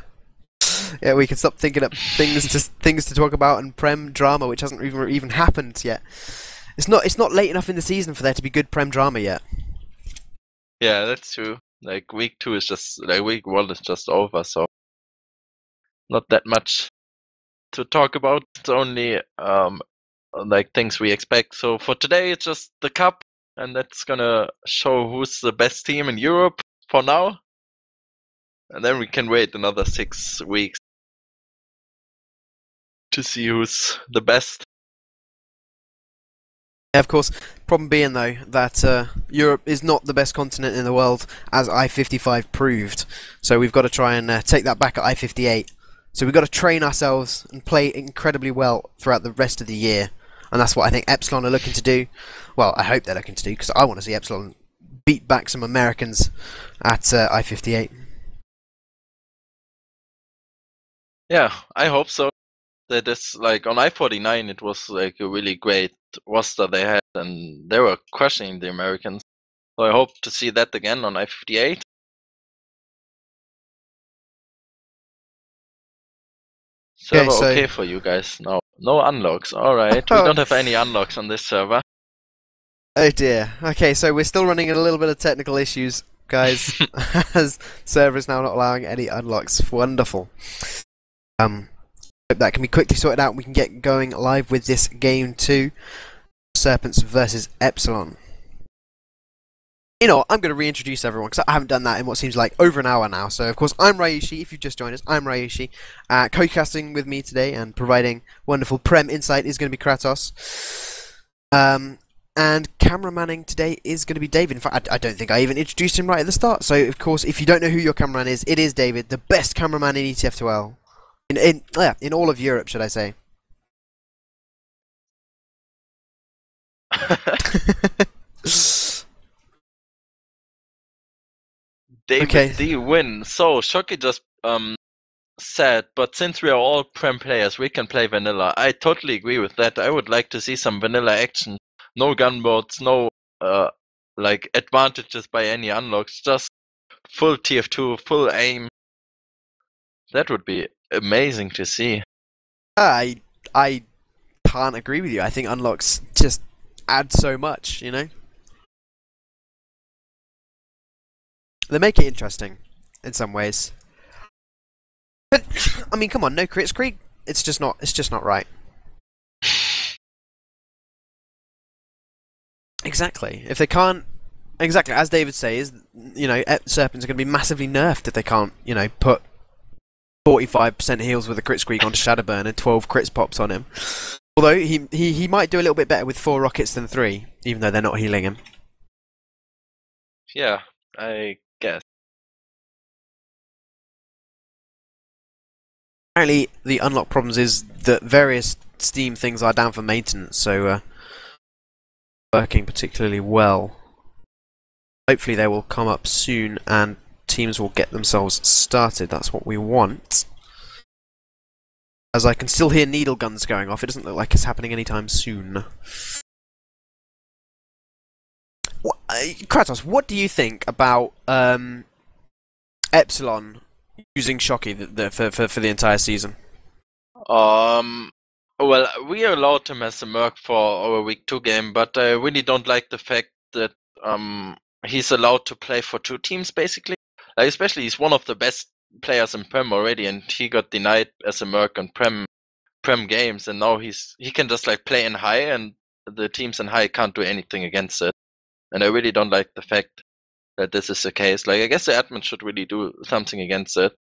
S1: Yeah, we can stop thinking up things to talk about and Prem drama, which hasn't even happened yet. It's not late enough in the season for there to be good Prem drama yet.
S2: Yeah, that's true. Like week 2 is just like week 1 is just over, so not that much to talk about. It's only like things we expect. So for today, it's just the cup, and that's gonna show who's the best team in Europe for now. And then we can wait another 6 weeks to see who's the best.
S1: Yeah, of course, problem being though that Europe is not the best continent in the world, as I-55 proved. So we've got to try and take that back at I-58. So we've got to train ourselves and play incredibly well throughout the rest of the year. And that's what I think Epsilon are looking to do. Well, I hope they're looking to do, because I want to see Epsilon beat back some Americans at I-58.
S2: Yeah, I hope so. That is like on I-49, it was like a really great roster they had, and they were crushing the Americans. So I hope to see that again on I-58. Server okay for you guys? No unlocks. Alright, we don't have any unlocks on this server.
S1: Oh dear. Okay, so we're still running into a little bit of technical issues, guys, as server is now not allowing any unlocks. Wonderful. Hope that can be quickly sorted out and we can get going live with this game 2. Serpents versus Epsilon. You know, I'm going to reintroduce everyone because I haven't done that in what seems like over an hour now. So, of course, I'm Ryushi. If you've just joined us, I'm Ryushi. Co-casting with me today and providing wonderful Prem insight is going to be Kratos. And cameramanning today is going to be David. In fact, I don't think I even introduced him right at the start. So, of course, if you don't know who your cameraman is, it is David, the best cameraman in ETF2L. In all of Europe, should I say.
S2: DavidTheWin. So Shoki just said, but since we are all Prem players, we can play vanilla. I totally agree with that. I would like to see some vanilla action. No gunboats, no like advantages by any unlocks, just full TF2, full aim. That would be amazing to see.
S1: I can't agree with you. I think unlocks just add so much, you know? They make it interesting in some ways. But I mean, come on, no crits Krieg. It's just not right. Exactly. If they can't exactly, as David says, Serpents are going to be massively nerfed if they can't, put 45% heals with a crit squeak onto Shadowburn and 12 crits pops on him. Although he might do a little bit better with 4 rockets than 3, even though they're not healing him.
S2: Yeah, I guess.
S1: Apparently, the unlock problems is that various Steam things are down for maintenance, so working particularly well. Hopefully they will come up soon and teams will get themselves started. That's what we want. As I can still hear needle guns going off, it doesn't look like it's happening anytime soon. Kratos, what do you think about Epsilon using Shocky for the entire season?
S2: Well, we allowed him as a Merc for our Week 2 game, but I really don't like the fact that he's allowed to play for 2 teams, basically. Like, especially he's one of the best players in Prem already, and he got denied as a Merc on Prem games, and now he can just like play in high, and the teams in high can't do anything against it. And I really don't like the fact that this is the case. Like, I guess the admin should really do something against it.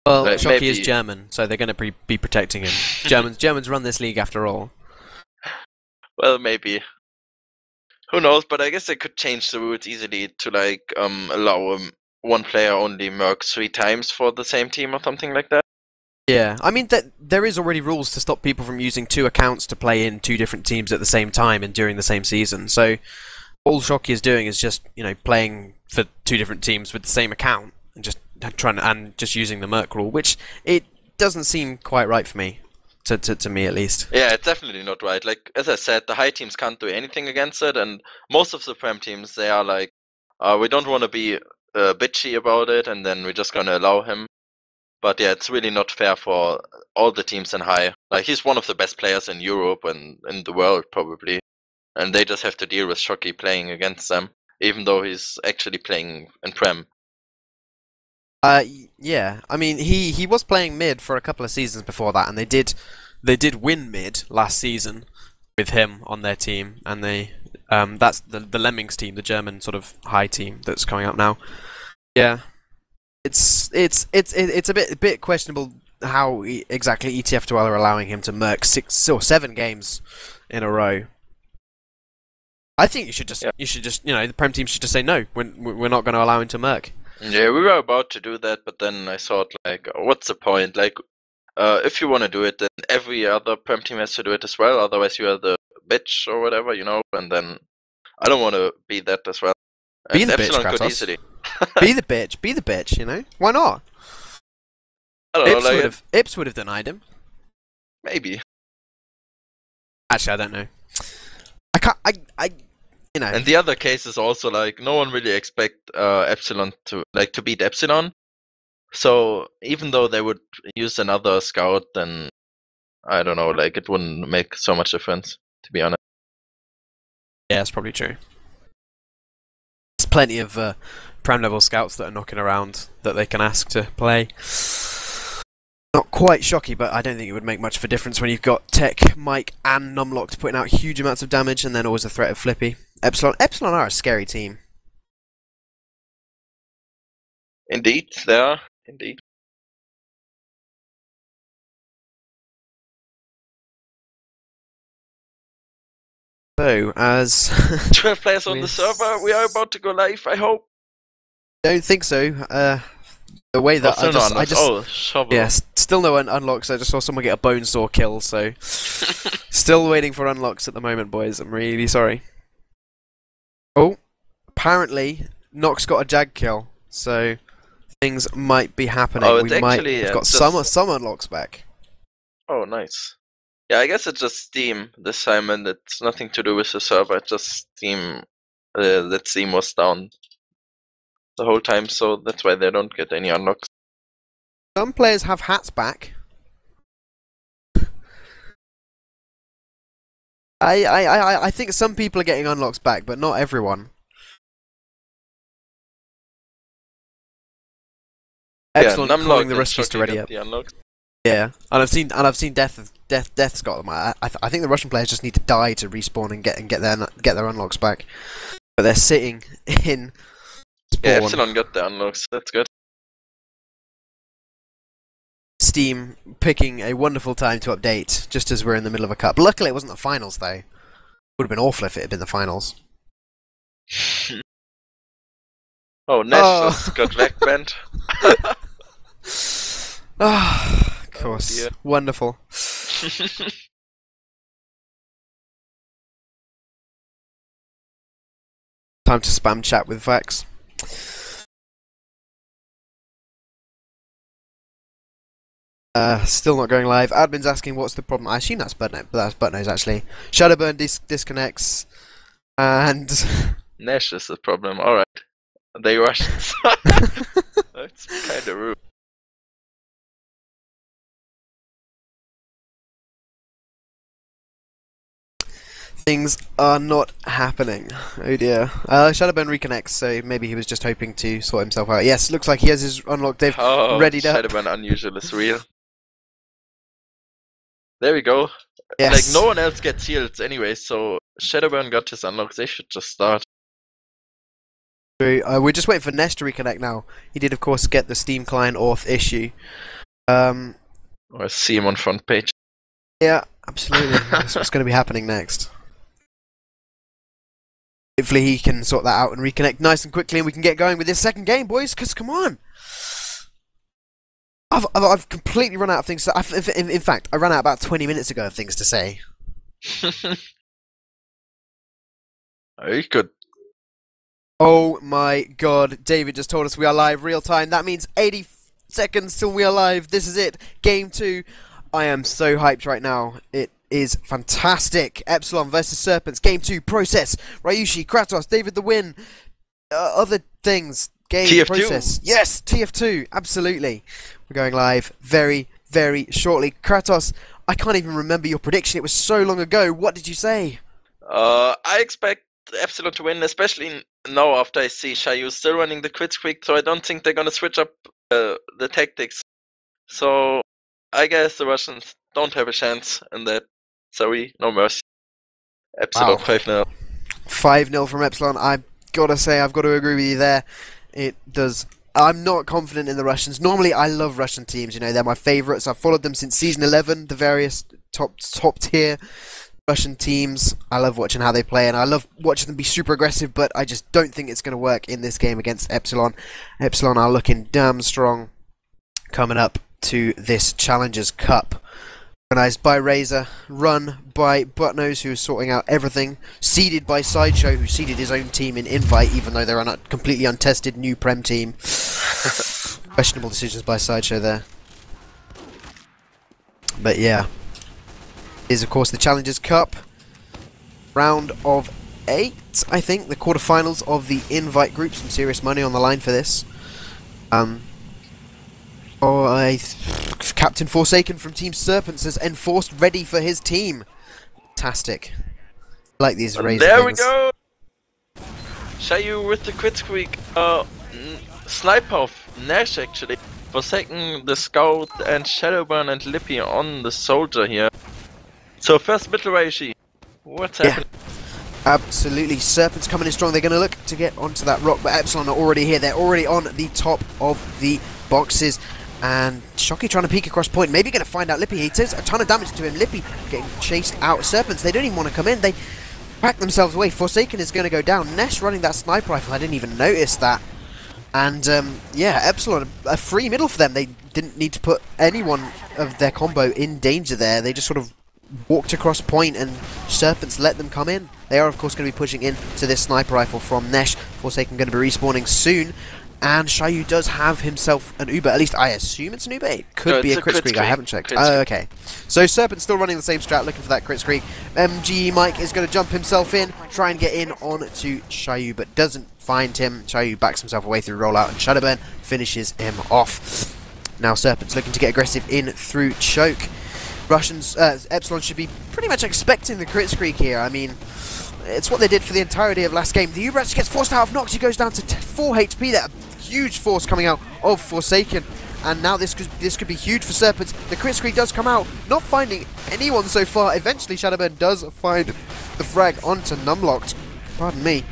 S1: Well,
S2: like,
S1: Shocky is German, so they're going to be protecting him. Germans run this league after all.
S2: Well, maybe. Who knows? But I guess they could change the rules easily to like allow one player only Merc 3 times for the same team or something like that.
S1: Yeah, I mean, there is already rules to stop people from using 2 accounts to play in 2 different teams at the same time and during the same season. So all Shocky is doing is just, playing for 2 different teams with the same account and just using the Merc rule, which it doesn't seem quite right for me, to me at least.
S2: Yeah, it's definitely not right. Like, as I said, the high teams can't do anything against it, and most of the Prem teams, they are like, we don't want to be bitchy about it, and then we're just going to allow him. But yeah, it's really not fair for all the teams in high. Like, he's one of the best players in Europe and in the world, probably. And they just have to deal with Shocky playing against them, even though he's actually playing in Prem.
S1: Yeah. I mean, he was playing mid for a couple of seasons before that, and they did win mid last season with him on their team, and that's the Lemmings team, the German sort of high team that's coming up now. Yeah. It's a bit questionable how exactly ETF2L are allowing him to Merc 6 or 7 games in a row. I think you should just the Prem team should just say no. We're not going to allow him to Merc.
S2: Yeah, we were about to do that, but then I thought, like, what's the point? Like, if you want to do it, then every other Prem team has to do it as well. Otherwise, you are the bitch or whatever, And then I don't want to be that as well. And
S1: be the
S2: Epsilon
S1: bitch,
S2: could
S1: Kratos.
S2: easily.
S1: Be the bitch. Why not?
S2: I don't know,
S1: Ips would have denied him.
S2: Maybe.
S1: Actually, I don't know.
S2: And the other case is also like no one really expect Epsilon to beat Epsilon. So even though they would use another scout, then I don't know, like it wouldn't make so much difference, to be honest.
S1: Yeah, that's probably true. There's plenty of Prem level scouts that are knocking around that they can ask to play. Not quite Shocky, but I don't think it would make much of a difference when you've got Tech, Mike, and Numlocked putting out huge amounts of damage, and then always a threat of Flippy. Epsilon are a scary team.
S2: Indeed, they are. Indeed.
S1: So, as
S2: 12 players on the server, we are about to go live, I hope.
S1: Don't think so. The way that still no unlocks. I just saw someone get a bone saw kill, so still waiting for unlocks at the moment, boys. I'm really sorry. Oh, apparently Nox got a jag kill, so things might be happening.
S2: Oh,
S1: we might have got some unlocks back.
S2: Oh, nice. Yeah, I guess it's just Steam this time, and it's nothing to do with the server. It's just Steam. That Steam was down the whole time, so that's why they don't get any unlocks.
S1: Some players have hats back. I think some people are getting unlocks back, but not everyone. Epsilon calling the Ruskies to ready up. Yeah, and I've seen Death's got them. I think the Russian players just need to die to respawn and get their unlocks back. But they're sitting in spawn.
S2: Yeah, Epsilon got the unlocks. That's good.
S1: Steam picking a wonderful time to update, just as we're in the middle of a cup. Luckily, it wasn't the finals, though. Would have been awful if it had been the finals.
S2: Oh, Nash just got back banned.
S1: Of course.
S2: Oh,
S1: wonderful. Time to spam chat with Vax. Still not going live. Admin's asking what's the problem. I assume that's Buttnose, but that's Buttnose actually. Shadowburn disconnects, and
S2: Nash is the problem. Alright. They Russians. That's kind of rude.
S1: things are not happening. Oh dear. Shadowburn reconnects, so maybe he was just hoping to sort himself out. Yes, looks like he has his unlocked. They've readied up.
S2: Shadowburn unusual is real. There we go.
S1: Yes.
S2: Like, no one else gets healed anyway, so Shadowburn got his unlock. They should just start.
S1: We're just waiting for Nesh to reconnect now. He did, of course, get the Steam client auth issue.
S2: Or see him on front page.
S1: Yeah, absolutely. That's what's going to be happening next. Hopefully he can sort that out and reconnect nice and quickly, and we can get going with this second game, boys. Because come on, I've completely run out of things. In fact, I ran out about 20 minutes ago of things to say.
S2: Oh, you could.
S1: Oh my god, David just told us we are live real time. That means 80 seconds till we are live. This is it. Game 2. I am so hyped right now. It is fantastic. Epsilon versus Serpents. Game 2. Process. Ryushi, Kratos, DavidTheWin. Other things. Game
S2: TF2.
S1: process. Yes, TF2. Absolutely. We're going live very, very shortly. Kratos, I can't even remember your prediction. It was so long ago. What did you say?
S2: I expect Epsilon to win, especially now after I see Shayu still running the crits quick, so I don't think they're gonna switch up the tactics. So I guess the Russians don't have a chance in that. Sorry, no mercy. Epsilon 5-0.
S1: 5-0 from Epsilon. I've got to say, I've got to agree with you there. It does. I'm not confident in the Russians. Normally, I love Russian teams. You know, they're my favourites. I've followed them since Season 11, the various top tier Russian teams. I love watching how they play, and I love watching them be super aggressive, but I just don't think it's going to work in this game against Epsilon. Epsilon are looking damn strong coming up to this Challengers Cup. Organised by Razor, run by Buttnose, who is sorting out everything, seeded by Sideshow, who seeded his own team in Invite, even though they're on a completely untested new Prem team. Questionable decisions by Sideshow there. But yeah. Is of course the Challengers Cup. Round of 8, I think. The quarterfinals of the Invite group. Some serious money on the line for this. Captain Forsaken from Team Serpents has enforced ready for his team. Fantastic. I like these Razor
S2: There
S1: things.
S2: we go! Shayu with the crit squeak. Sniper of Nash actually. Forsaken the Scout and Shadowburn and Lippy on the Soldier here. So first middle Ryushi. What's happening?
S1: Absolutely. Serpents coming in strong. They're going to look to get onto that rock, but Epsilon are already here. They're already on the top of the boxes. And Shocky trying to peek across point. Maybe going to find out Lippy. He does a ton of damage to him. Lippy getting chased out. Serpents, they don't even want to come in. They pack themselves away. Forsaken is going to go down. Nesh running that sniper rifle. I didn't even notice that. And yeah, Epsilon, a free middle for them. They didn't need to put anyone of their combo in danger there. They just sort of walked across point and Serpents let them come in. They are of course going to be pushing in to this sniper rifle from Nesh. Forsaken going to be respawning soon. And Shayu does have himself an Uber. At least I assume it's an Uber. It could be a crit streak. I haven't checked. Oh, okay. So Serpent's still running the same strat, looking for that crit streak. MG Mike is going to jump himself in, try and get in on to Shayu, but doesn't find him. Shayu backs himself away through rollout, and Shadowburn finishes him off. Now Serpent's looking to get aggressive in through choke. Russians, Epsilon should be pretty much expecting the crit streak here. I mean, it's what they did for the entirety of last game. The Uber actually gets forced out of Nox. He goes down to 4 HP there. Huge force coming out of Forsaken, and now this could be huge for Serpents. The crit streak does come out, not finding anyone so far. Eventually Shadowburn does find the frag onto Numlocked. Pardon me.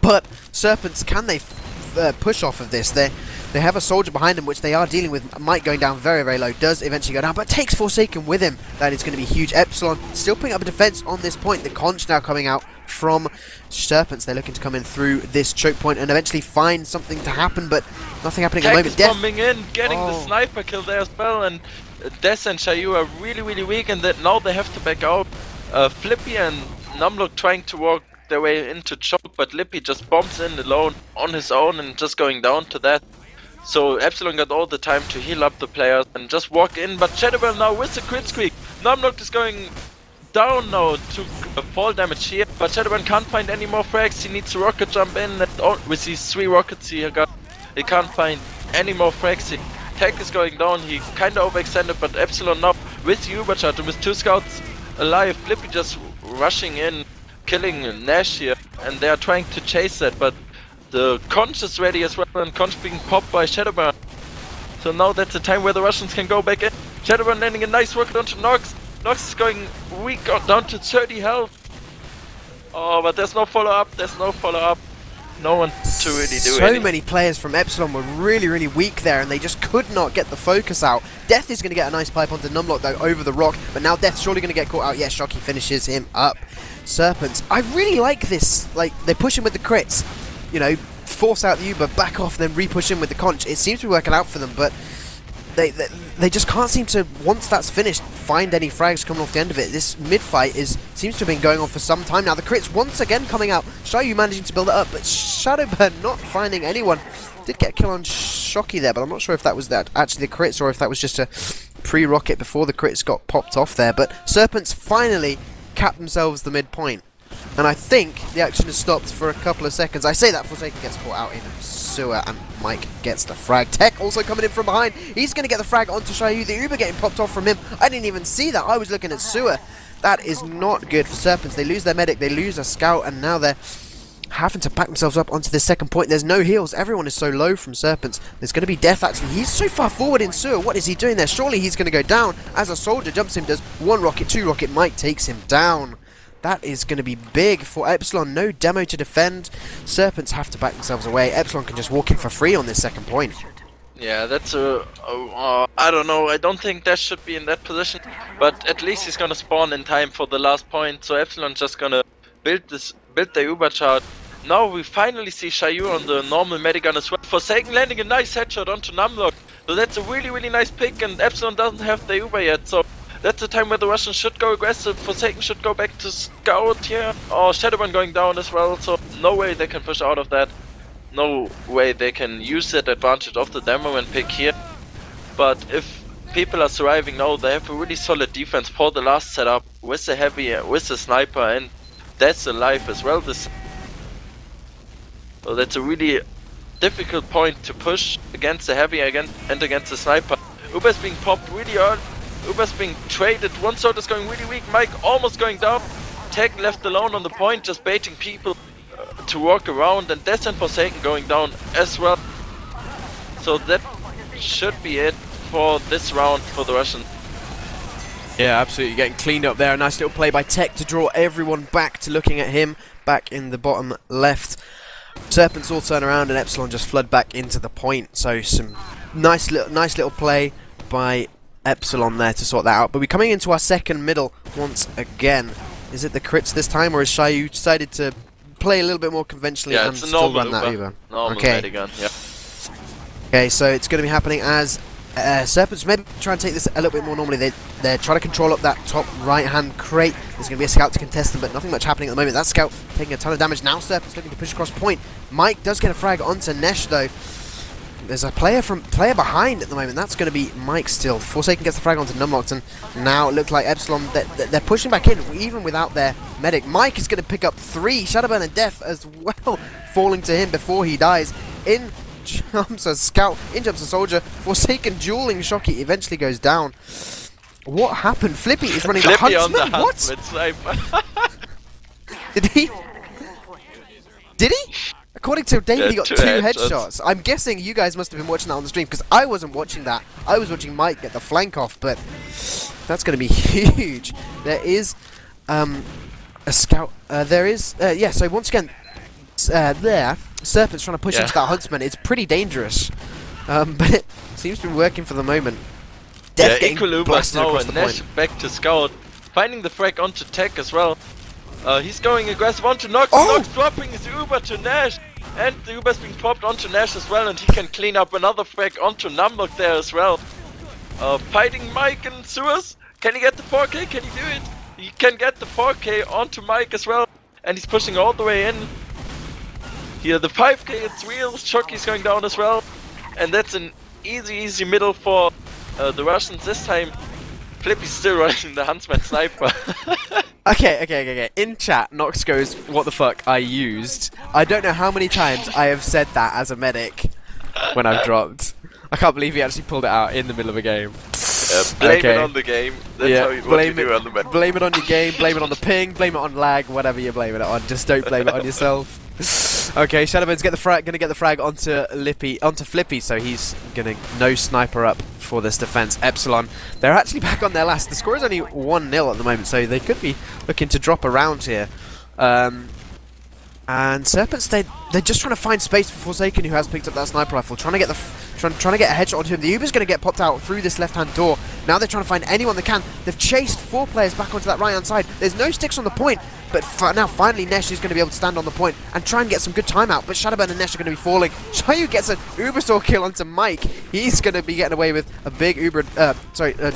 S1: But Serpents, can they push off of this? They have a soldier behind him, which they are dealing with. Mike going down very, very low, does eventually go down, but takes Forsaken with him. That is going to be huge. Epsilon still putting up a defense on this point. The conch now coming out from Serpents. They're looking to come in through this choke point and eventually find something to happen, but nothing happening at the moment.
S2: Death coming in, getting the sniper kill there as well, and Des and Shayu are really, really weak, and now they have to back out. Flippy and Numlock trying to walk their way into choke, but Lippy just bombs in alone on his own and just going down to that. So Epsilon got all the time to heal up the players and just walk in, but Shadowbell now with the crit streak. Numlock is going down now to fall damage here, but Shadowbell can't find any more frags. He needs to rocket jump in, and with these 3 rockets he can't find any more frags. Tech is going down, he kinda overextended, but Epsilon now with the Uber charge and with 2 scouts alive. Flippy just rushing in, killing Nash here, and they are trying to chase that, but the conch is ready as well, and conch being popped by Shadowburn. So now that's the time where the Russians can go back in. Shadowburn landing a nice rocket onto Nox. Nox is going weak, down to 30 health. Oh, but there's no follow-up, No one to really do anything.
S1: So many players from Epsilon were really, really weak there, and they just could not get the focus out. Death is going to get a nice pipe onto Numlock, though, over the rock, but now Death's surely going to get caught out. Yeah, Shocky finishes him up. Serpents, I really like this. Like, they push him with the crits, you know, force out the Uber, back off, then re-push him with the conch. It seems to be working out for them, but they just can't seem to, once that's finished, find any frags coming off the end of it. This mid-fight seems to have been going on for some time now. The crits once again coming out. Shayu managing to build it up, but Shadowburn not finding anyone. Did get a kill on Shocky there, but I'm not sure if that was actually the crits or if that was just a pre-rocket before the crits got popped off there. But Serpents finally cap themselves the midpoint. And I think the action has stopped for a couple of seconds. I say that Forsaken gets caught out in sewer, and Mike gets the frag. Tech also coming in from behind. He's going to get the frag onto Shayu. The Uber getting popped off from him. I didn't even see that. I was looking at sewer. That is not good for Serpents. They lose their medic, they lose a scout, and now they're having to back themselves up onto the second point. There's no heals. Everyone is so low from Serpents. There's going to be Death, actually. He's so far forward in sewer. What is he doing there? Surely he's going to go down as a soldier jumps him, does 1 rocket, 2 rocket. Mike takes him down. That is going to be big for Epsilon. No demo to defend. Serpents have to back themselves away. Epsilon can just walk in for free on this second point.
S2: Yeah, that's I don't know. I don't think Dash should be in that position, but at least he's gonna spawn in time for the last point. So Epsilon just gonna build the Uber chart. Now we finally see Shayu on the normal medigun as well. Forsaken landing a nice headshot onto Numlock. So that's a really, really nice pick, and Epsilon doesn't have the Uber yet. So that's the time where the Russians should go aggressive. Forsaken should go back to scout here. Oh, Shadowburn going down as well, so no way they can push out of that. No way they can use that advantage of the demo and pick here. But if people are surviving now, they have a really solid defense for the last setup with the heavy, with the sniper, and that's alive as well. So that's a really difficult point to push against the heavy and against the sniper. Uber's being popped really early. Uber's being traded. One sword is going really weak. Mike almost going down. Tech left alone on the point, just baiting people to walk around, and Death and Forsaken going down as well. So that should be it for this round for the Russians.
S1: Yeah, absolutely. Getting cleaned up there. A nice little play by Tech to draw everyone back to looking at him back in the bottom left. Serpents all turn around and Epsilon just flood back into the point. So some nice little play by Epsilon there to sort that out. But we're coming into our second middle once again. Is it the crits this time, or has Shayu decided to play a little bit more conventionally and still run that Uber?
S2: Normal medigun, yeah.
S1: Okay, so it's going to be happening as Serpents maybe try and take this a little bit more normally. They're trying to control up that top right-hand crate. There's going to be a scout to contest them, but nothing much happening at the moment. That scout taking a ton of damage. Now Serpents looking to push across point. Mike does get a frag onto Nesh, though. There's a player behind at the moment. That's going to be Mike still. Forsaken gets the frag onto Numlocked, and now it looks like Epsilon, they're pushing back in, even without their medic. Mike is going to pick up 3. Shadowburn and Death as well, falling to him before he dies. In jumps a scout, in jumps a soldier. Forsaken dueling Shocky eventually goes down. What happened? Flippy is running the huntsman? What?
S2: Sniper.
S1: Did he? According to David, he got 2 headshots. I'm guessing you guys must have been watching that on the stream, because I wasn't watching that. I was watching Mike get the flank off, but that's going to be huge. There is a scout. Yeah, so once again, there, Serpents trying to push into that Huntsman. It's pretty dangerous, but it seems to be working for the moment. Death getting blasted across the point.
S2: Back to Scout, finding the frag onto Tech as well. He's going aggressive onto Nox. Nox dropping his Uber to Nash, and the Uber's being popped onto Nash as well, and he can clean up another frag onto Numlock there as well. Fighting Mike and Suez. Can he get the 4K? Can he do it? He can get the 4K onto Mike as well, and he's pushing all the way in. Here the 5K, it's real. Shockey's going down as well, and that's an easy middle for the Russians this time. Flippy's still running the Huntsman sniper.
S1: Okay. In chat, Nox goes, "What the fuck I used?" I don't know how many times I have said that as a medic when I've dropped. I can't believe he actually pulled it out in the middle of a game.
S2: Blame it on the game. That's how you do on the medic.
S1: Blame it on your game, blame it on the ping, blame it on lag, whatever you're blaming it on. Just don't blame it on yourself. Okay, Shadowbird's gonna get the frag onto Flippy, so he's gonna no sniper up for this defense. Epsilon, they're actually back on their last. The score is only 1-0 at the moment, so they could be looking to drop around here. And Serpents, they're just trying to find space for Forsaken, who has picked up that sniper rifle, trying to get a headshot onto him. The Uber's going to get popped out through this left-hand door. Now they're trying to find anyone they can. They've chased 4 players back onto that right-hand side. There's no sticks on the point, but now finally Nesh is going to be able to stand on the point and try and get some good time out. But Shadowburn and Nesh are going to be falling. Shayu gets an Uber Saw kill onto Mike. He's going to be getting away with a big Uber,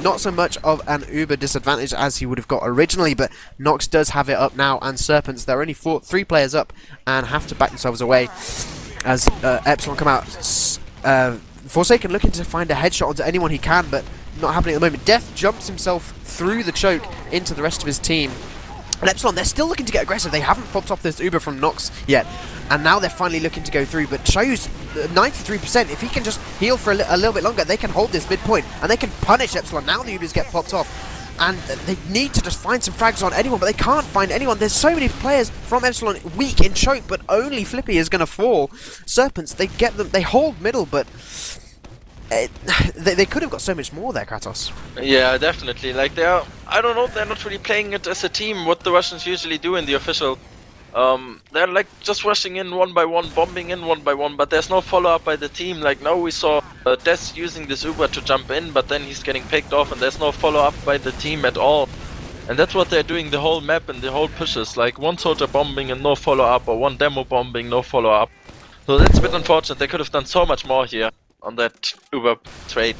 S1: not so much of an Uber disadvantage as he would have got originally, but Nox does have it up now, and Serpents, they're only 3 players up and have to back themselves away as Epsilon come out. Forsaken looking to find a headshot onto anyone he can, but not happening at the moment. Death jumps himself through the choke into the rest of his team. And Epsilon, they're still looking to get aggressive. They haven't popped off this Uber from Nox yet, and now they're finally looking to go through. But Shayu's 93%. If he can just heal for a little bit longer, they can hold this midpoint, and they can punish Epsilon. Now the Ubers get popped off, and they need to just find some frags on anyone, but they can't find anyone. There's so many players from Epsilon weak in choke, but only Flippy is going to fall. Serpents, they get them, they hold middle, but they could have got so much more there, Kratos.
S2: Yeah, definitely. Like I don't know, they're not really playing it as a team, what the Russians usually do in the official. They're like just rushing in one by one, bombing in one by one, but there's no follow-up by the team. Like now we saw Des using this Uber to jump in, but then he's getting picked off, and there's no follow-up by the team at all. And that's what they're doing the whole map and the whole pushes, like one soldier bombing and no follow-up, or one demo bombing, no follow-up. So that's a bit unfortunate. They could have done so much more here on that Uber trade.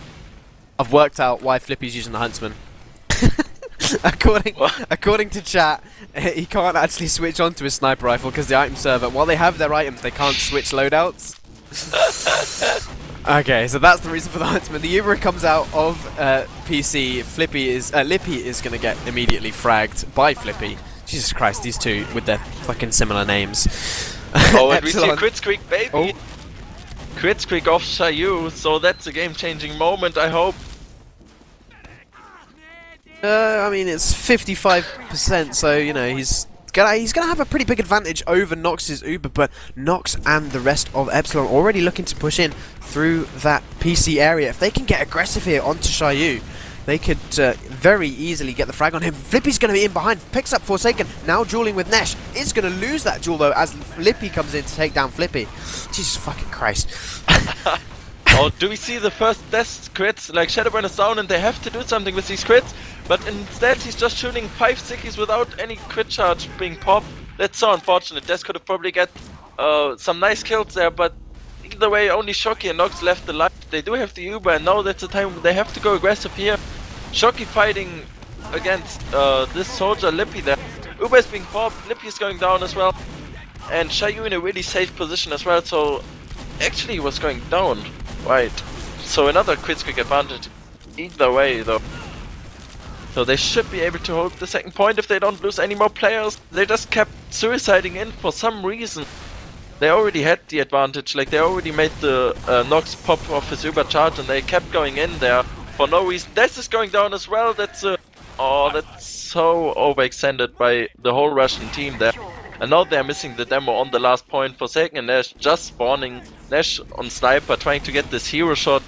S1: I've worked out why Flippy's using the Huntsman. According to chat, he can't actually switch onto his sniper rifle because the item server, while they have their items, they can't switch loadouts. Okay, so that's the reason for the Huntsman. The Uber comes out of PC. Lippy is going to get immediately fragged by Flippy. Jesus Christ, these two with their fucking similar names.
S2: Oh, and we see a crit squeak, baby. Oh. Crit squeak off Shayu, so that's a game-changing moment, I hope.
S1: I mean, it's 55%, so, you know, he's gonna have a pretty big advantage over Nox's Uber, but Nox and the rest of Epsilon already looking to push in through that PC area. If they can get aggressive here onto Shayu, they could very easily get the frag on him. Flippy's going to be in behind, picks up Forsaken, now dueling with Nesh. Is going to lose that duel, though, as Flippy comes in to take down Flippy. Jesus fucking Christ.
S2: Oh, do we see the first death crits? Like, Shadowburn is down and they have to do something with these crits, but instead he's just shooting 5 sickies without any crit charge being popped. That's so unfortunate. Death could have probably got some nice kills there, but either way, only Shocky and Nox left alive. They do have the Uber, and now that's the time they have to go aggressive here. Shocky fighting against this soldier Lippy there. Uber is being popped, Lippy is going down as well, and Shayu in a really safe position as well, so actually he was going down. Right, so another crit squeak advantage either way though. So they should be able to hold the second point if they don't lose any more players. They just kept suiciding in for some reason. They already had the advantage, like they already made the Nox pop off his Uber charge, and they kept going in there for no reason. This is going down as well. That's that's so overextended by the whole Russian team there. And now they're missing the demo on the last point. Forsaken and Nash just spawning. Nash on sniper trying to get this hero shot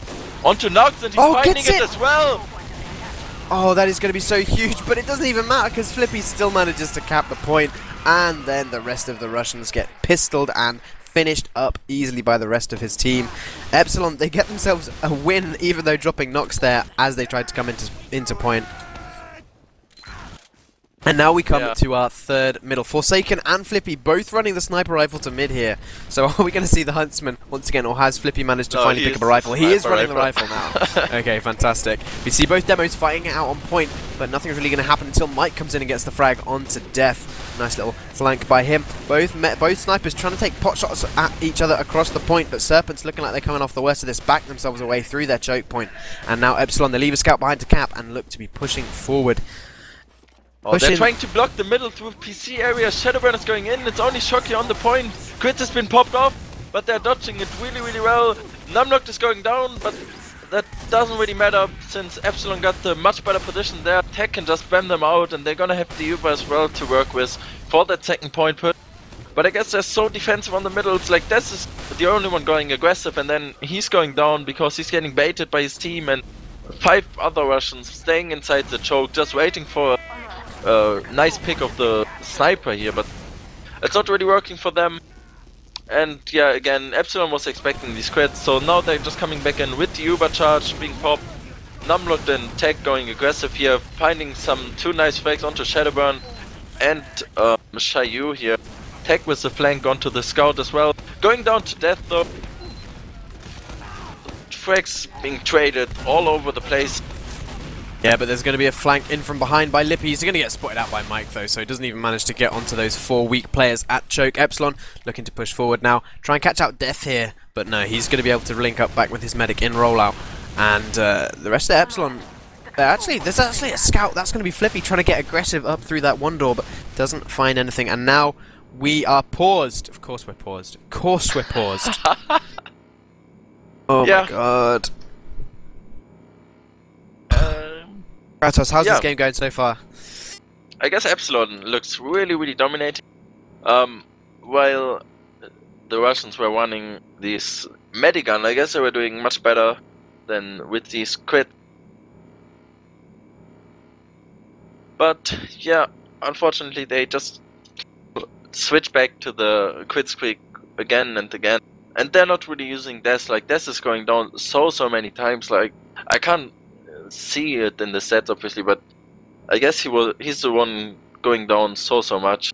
S2: onto Nox, and he's finding it as well.
S1: Oh, that is going to be so huge, but it doesn't even matter because Flippy still manages to cap the point. and then the rest of the Russians get pistoled and finished up easily by the rest of his team. Epsilon, they get themselves a win, even though dropping Nox there as they tried to come into point. And now we come to our third middle. Forsaken and Flippy both running the sniper rifle to mid here. So are we going to see the Huntsman once again, or has Flippy managed to finally pick up a rifle? He is running the rifle now. Okay, fantastic. We see both demos fighting it out on point, but nothing's really going to happen until Mike comes in and gets the frag onto Death. Nice little flank by him. Both snipers trying to take pot shots at each other across the point, but Serpents looking like they're coming off the worst of this, back themselves away through their choke point. And now Epsilon, they leave a scout behind to cap and look to be pushing forward.
S2: Oh, they're trying to block the middle through PC area. Shadowburn is going in. It's only Shocky on the point. Crit has been popped off, but they're dodging it really, really well. Numlocked is going down, but that doesn't really matter since Epsilon got the much better position there. Tech can just spam them out, and they're gonna have the Uber as well to work with for that second point put. But I guess they're so defensive on the middle. It's like this is the only one going aggressive, and then he's going down because he's getting baited by his team, and 5 other Russians staying inside the choke, just waiting for nice pick of the sniper here, but it's not really working for them. And yeah, again, Epsilon was expecting these crits, so now they're just coming back in with the Uber charge being popped. Numlocked and Tech going aggressive here, finding some 2 nice frags onto Shadowburn and Shayu here. Tech with the flank onto the scout as well. Going down to Death though. Frags being traded all over the place.
S1: Yeah, but there's going to be a flank in from behind by Lippy. He's going to get spotted out by Mike, though, so he doesn't even manage to get onto those 4 weak players at choke. Epsilon looking to push forward now. Try and catch out Death here, but no, he's going to be able to link up back with his medic in rollout. And the rest of Epsilon, there's actually a scout. That's going to be Flippy trying to get aggressive up through that one door, but doesn't find anything. And now we are paused. Of course we're paused. Of course we're paused. Oh my god. Kratos, how's this game going so far?
S2: I guess Epsilon looks really, really dominating. While the Russians were running these Medigun, I guess they were doing much better than with these crit. But yeah, unfortunately they just switch back to the crit streak again and again. And they're not really using Death. Like, Death is going down so many times. Like, I can't see it in the stats obviously, but I guess he's the one going down so much,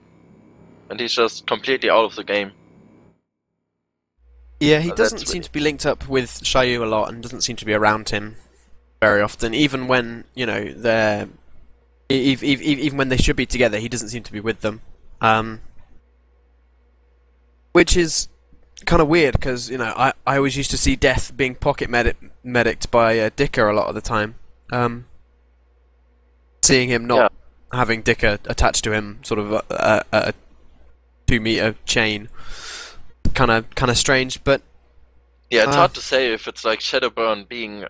S2: and he's just completely out of the game.
S1: Yeah, he doesn't seem to be linked up with Shayu a lot, and doesn't seem to be around him very often. Even when, you know, they're even when they should be together, he doesn't seem to be with them, which is kind of weird because, you know, I always used to see Death being pocket medicked by Dicker a lot of the time. Seeing him not having Dicker attached to him, sort of a 2-meter chain, kind of strange. But
S2: yeah, it's hard to say if it's like Shadowburn being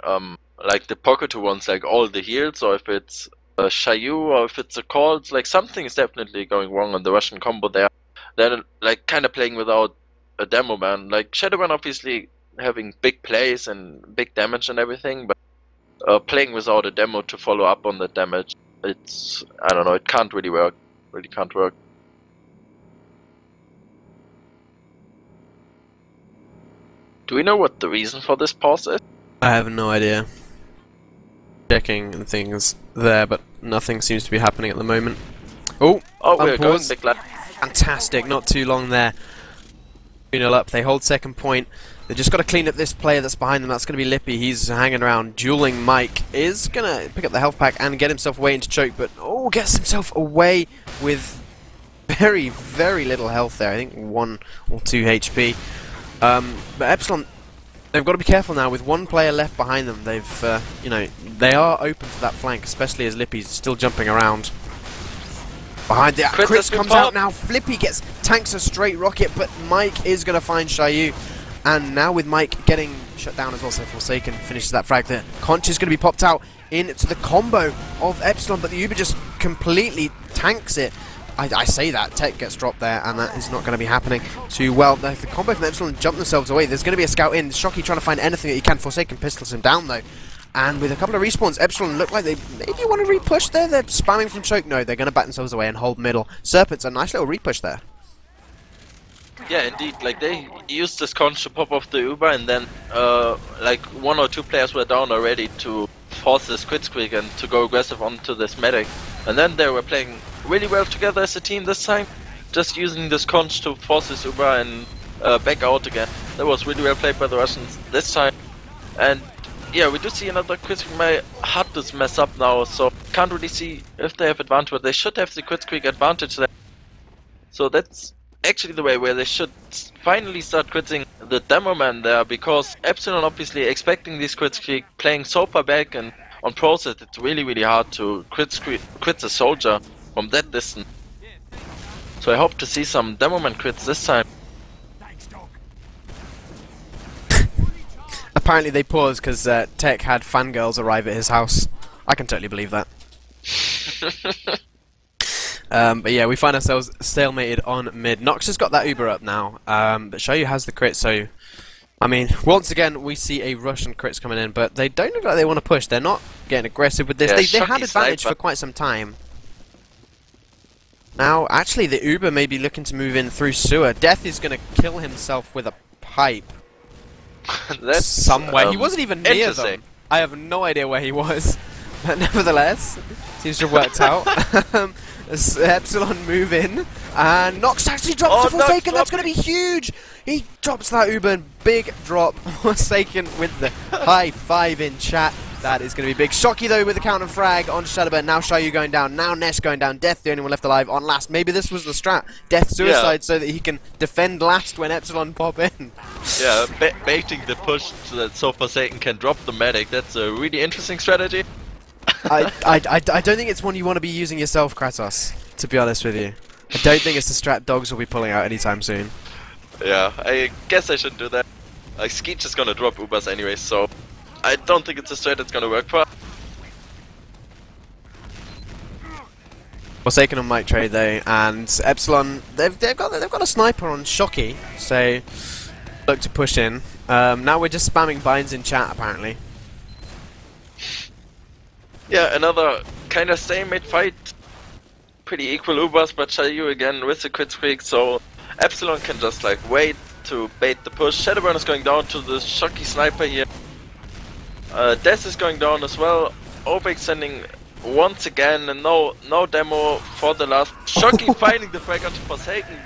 S2: like the pocket who wants like all the heals, or if it's Shayu, or if it's a Colt. Like, something is definitely going wrong on the Russian combo there. They're like kind of playing without a demo man. Like, Shadowburn obviously having big plays and big damage and everything, but playing without a demo to follow up on the damage, it's, I don't know, it can't really work. Really can't work. Do we know what the reason for this pause is?
S1: I have no idea. Checking things there, but nothing seems to be happening at the moment. Oh,
S2: we're going big left.
S1: Fantastic, not too long there. 2-0 up, they hold second point. They just got to clean up this player that's behind them. That's going to be Lippy. He's hanging around, dueling Mike. Is going to pick up the health pack and get himself away into choke, but gets himself away with very, very little health there. I think 1 or 2 HP. But Epsilon, they've got to be careful now. With 1 player left behind them, they've, you know, they are open to that flank, especially as Lippy's still jumping around. Behind the Chris comes out now. Flippy tanks a straight rocket, but Mike is going to find Shayu. And now with Mike getting shut down as well, so Forsaken finishes that frag there. Conch is going to be popped out into the combo of Epsilon, but the Uber just completely tanks it. I say that, Tech gets dropped there, and that is not going to be happening too well. The combo from Epsilon jump themselves away. There's going to be a scout in. Shocky trying to find anything that he can. Forsaken pistols him down though. And with a couple of respawns, Epsilon look like they maybe want to repush there. They're spamming from choke. No, they're going to back themselves away and hold middle. Serpents, a nice little repush there.
S2: Yeah, indeed. Like they used this conch to pop off the Uber, and then like 1 or 2 players were down already to force this quit squeak and to go aggressive onto this medic. And then they were playing really well together as a team this time, just using this conch to force this Uber and back out again. That was really well played by the Russians this time. And yeah, we do see another quit squeak. My HUD is messed up now, so can't really see if they have advantage, but they should have the quit squeak advantage there. So that's actually the way where they should finally start quitting the demo man there, because Epsilon obviously expecting these quit squeak, playing so far back, and on process it's really hard to quit a soldier from that distance. So I hope to see some demo man quits this time.
S1: Apparently they paused because Tech had fangirls arrive at his house. I can totally believe that. But yeah, we find ourselves stalemated on mid. Nox has got that Uber up now, but Shoyu has the crit, so I mean, once again we see a rush on crits coming in, but they don't look like they want to push. They're not getting aggressive with this.
S2: Yeah,
S1: they had advantage for quite some time. Now, actually, the Uber may be looking to move in through sewer. Death is going to kill himself with a pipe.
S2: That's
S1: somewhere. He wasn't even near them. I have no idea where he was, but nevertheless, seems to have worked out. Epsilon move in, and Nox actually drops to Forsaken. That's going to be huge. He drops that Uber, big drop. Forsaken with the high five in chat. That is going to be big. Shocky though with the counter frag on Shadowburn. Now Shayu going down. Now Nesh going down. Death the only one left alive on last. Maybe this was the strat. Death suicide so that he can defend last when Epsilon pop in.
S2: Yeah, baiting the push so that Forsaken can drop the medic. That's a really interesting strategy.
S1: I don't think it's one you want to be using yourself, Kratos, to be honest with you. I don't think it's the strat dogs will be pulling out anytime soon.
S2: Yeah, I guess I shouldn't do that. Like, Skeech is gonna drop Ubers anyway, so I don't think it's a strat that's gonna work for us.
S1: Forsaken on mic trade though, and Epsilon they've got a sniper on Shocky, so look to push in. Now we're just spamming binds in chat apparently.
S2: Yeah, another kind of stalemate fight. Pretty equal Ubers, but Shayu again with the quit squeak, so Epsilon can just like wait to bait the push. Shadowburn is going down to the Shocky sniper here. Death is going down as well. Overextending once again, and no demo for the last. Shocky finding the frag onto Forsaken.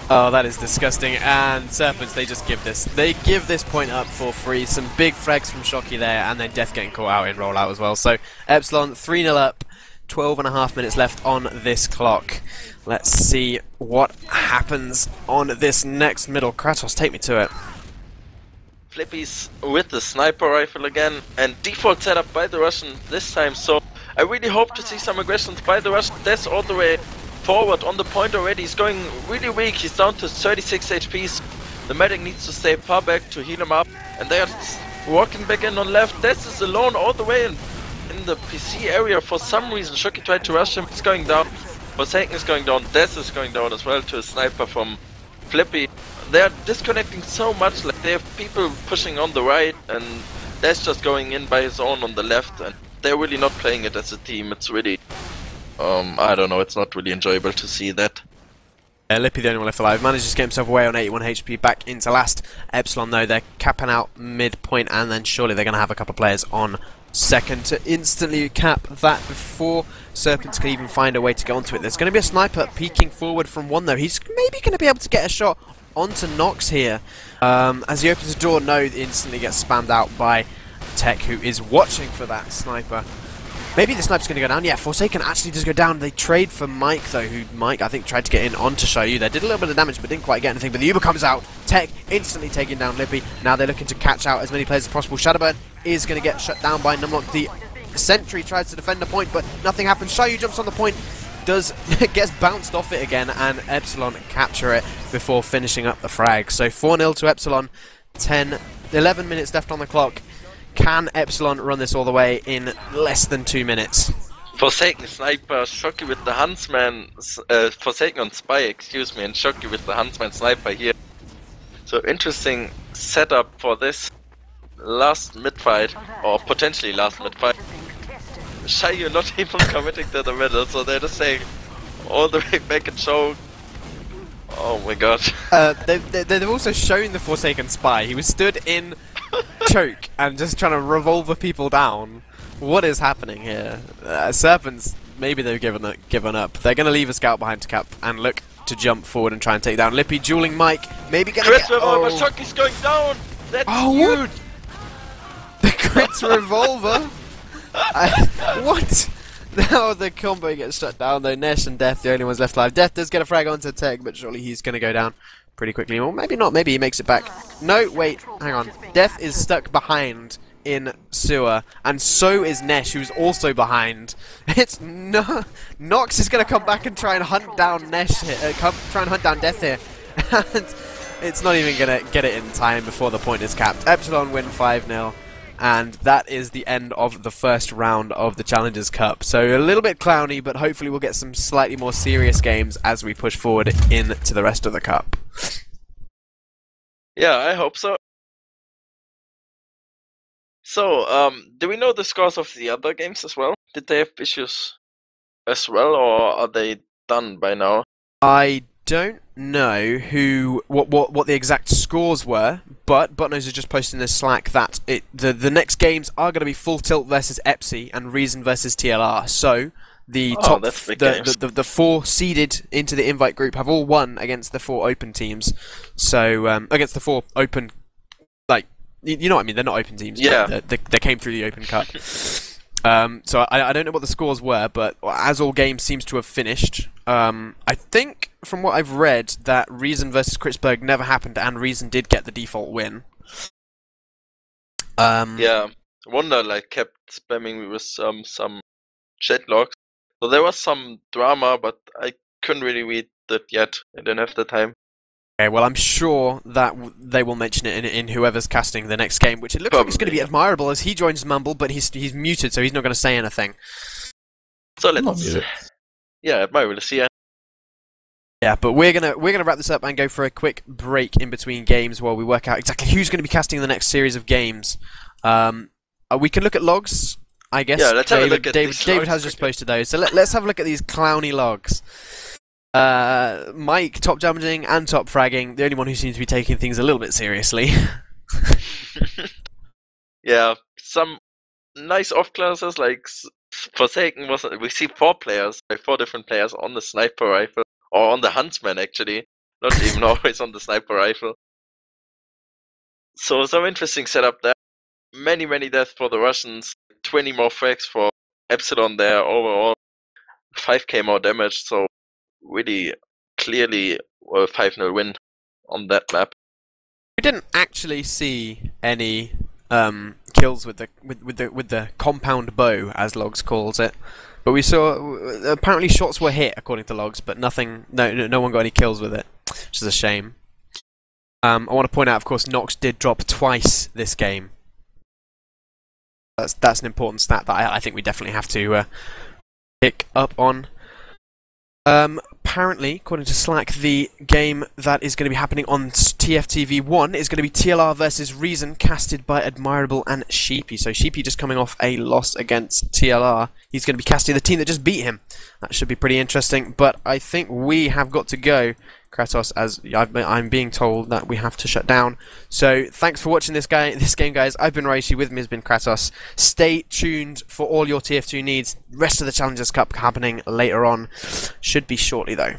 S1: Oh, that is disgusting. And Serpents, they just give this point up for free. Some big frags from Shocky there, and then Death getting caught out in rollout as well. So Epsilon 3-0 up, 12.5 minutes left on this clock. Let's see what happens on this next middle. Kratos, take me to it.
S2: Flippies with the sniper rifle again, and default setup by the Russian this time, so I really hope to see some aggressions by the Russian. That's all the way forward on the point already. He's going really weak, he's down to 36 HP. The medic needs to stay far back to heal him up, and they are walking back in on left. Death is alone all the way in the PC area for some reason. Shocky tried to rush him, he's going down. Forsaken is going down, Death is going down as well to a sniper from Flippy. They are disconnecting so much, like they have people pushing on the right and Death just going in by his own on the left, and they're really not playing it as a team. It's really, I don't know, it's not really enjoyable to see that.
S1: Lippy, the only one left alive, manages to get himself away on 81 HP back into last. Epsilon though, they're capping out midpoint, and then surely they're going to have a couple of players on second to instantly cap that before Serpents can even find a way to go onto it. There's going to be a sniper peeking forward from one though. He's maybe going to be able to get a shot onto Nox here. As he opens the door, no, instantly gets spammed out by Tech, who is watching for that sniper. Maybe the sniper's going to go down. Yeah, Forsaken actually does go down. They trade for Mike though, who Mike I think tried to get in onto Shoyu there. Did a little bit of damage but didn't quite get anything. But the Uber comes out. Tech instantly taking down Lippy. Now they're looking to catch out as many players as possible. Shadowburn is going to get shut down by Numlock. The Sentry tries to defend the point, but nothing happens. Shoyu jumps on the point, gets bounced off it again, and Epsilon capture it before finishing up the frag. So 4-0 to Epsilon, 11 minutes left on the clock. Can Epsilon run this all the way in less than 2 minutes?
S2: Forsaken sniper, Shocky with the Huntsman, Forsaken on Spy, excuse me, and Shocky with the Huntsman sniper here. So interesting setup for this. last mid-fight, or potentially last mid-fight. Shaiyu not even committing to the middle, so they're just saying all the way back and choke. Oh my god.
S1: They've also shown the Forsaken Spy. He was stood in choke and just trying to revolver people down. What is happening here? Serpents, maybe they've given up. They're going to leave a scout behind to cap and look to jump forward and try and take down Lippy. Dueling Mike, maybe going to get...
S2: Oh, Shoki's going down! That's huge!
S1: The Crit's revolver? What? Now the combo gets shut down though. Nesh and Death, the only ones left alive. Death does get a frag onto Tech, but surely he's going to go down pretty quickly. Or maybe not, maybe he makes it back. No, wait, hang on. Death is stuck behind in sewer, and so is Nesh, who's also behind. It's no... Nox is going to come back and try and hunt down Nesh here, try and hunt down Death here. And it's not even going to get it in time before the point is capped. Epsilon win 5-0. And that is the end of the first round of the Challengers Cup. So a little bit clowny, but hopefully we'll get some slightly more serious games as we push forward into the rest of the cup.
S2: Yeah, I hope so. So, do we know the scores of the other games as well? Did they have issues as well, or are they done by now?
S1: I don't know what the exact scores were, but Buttnose has just posted in the Slack that the next games are going to be Full Tilt versus Epsi and Reason versus TLR. So the the 4 seeded into the invite group have all won against the 4 open teams. So against the 4 open, like you know what I mean? They're not open teams.
S2: Yeah.
S1: But they came through the Open Cup. So I don't know what the scores were, but as all games seems to have finished, I think from what I've read that Reason versus Kritzberg never happened, and Reason did get the default win.
S2: Yeah, Wonder like kept spamming me with some chat logs. So there was some drama, but I couldn't really read that yet. I didn't have the time.
S1: Okay, well I'm sure that they will mention it in whoever's casting the next game, which it looks like it's going to be Admirable as he joins Mumble, but he's muted, so he's not going to say anything.
S2: So let's... Yeah, Admirable is here.
S1: Yeah, but we're gonna wrap this up and go for a quick break in between games while we work out exactly who's going to be casting the next series of games. We can look at logs, I guess.
S2: Yeah, let's have a look at
S1: David has just posted those, so let's have a look at these clowny logs. Mike, top damaging and top fragging, the only one who seems to be taking things a little bit seriously.
S2: Yeah, some nice off classes like Forsaken was. We see 4 players, like 4 different players on the sniper rifle. Or on the Huntsman, actually. Not even always on the sniper rifle. So, some interesting setup there. Many deaths for the Russians. 20 more frags for Epsilon there. Overall, 5k more damage. So, really clearly a 5-0 win on that map.
S1: We didn't actually see any kills with the compound bow, as Logs calls it. But we saw, apparently shots were hit, according to Logs, but nothing, no one got any kills with it, which is a shame. I want to point out, of course, Nox did drop twice this game. That's an important stat that I think we definitely have to pick up on. Apparently, according to Slack, the game that is going to be happening on TFTV1 is going to be TLR versus Reason, casted by Admirable and Sheepy. So Sheepy just coming off a loss against TLR. He's going to be casting the team that just beat him. That should be pretty interesting, but I think we have got to go, Kratos, as I'm being told that we have to shut down. So thanks for watching this game, guys. I've been Ryushi, with me has been Kratos. Stay tuned for all your TF2 needs. Rest of the Challengers Cup happening later on. Should be shortly, though.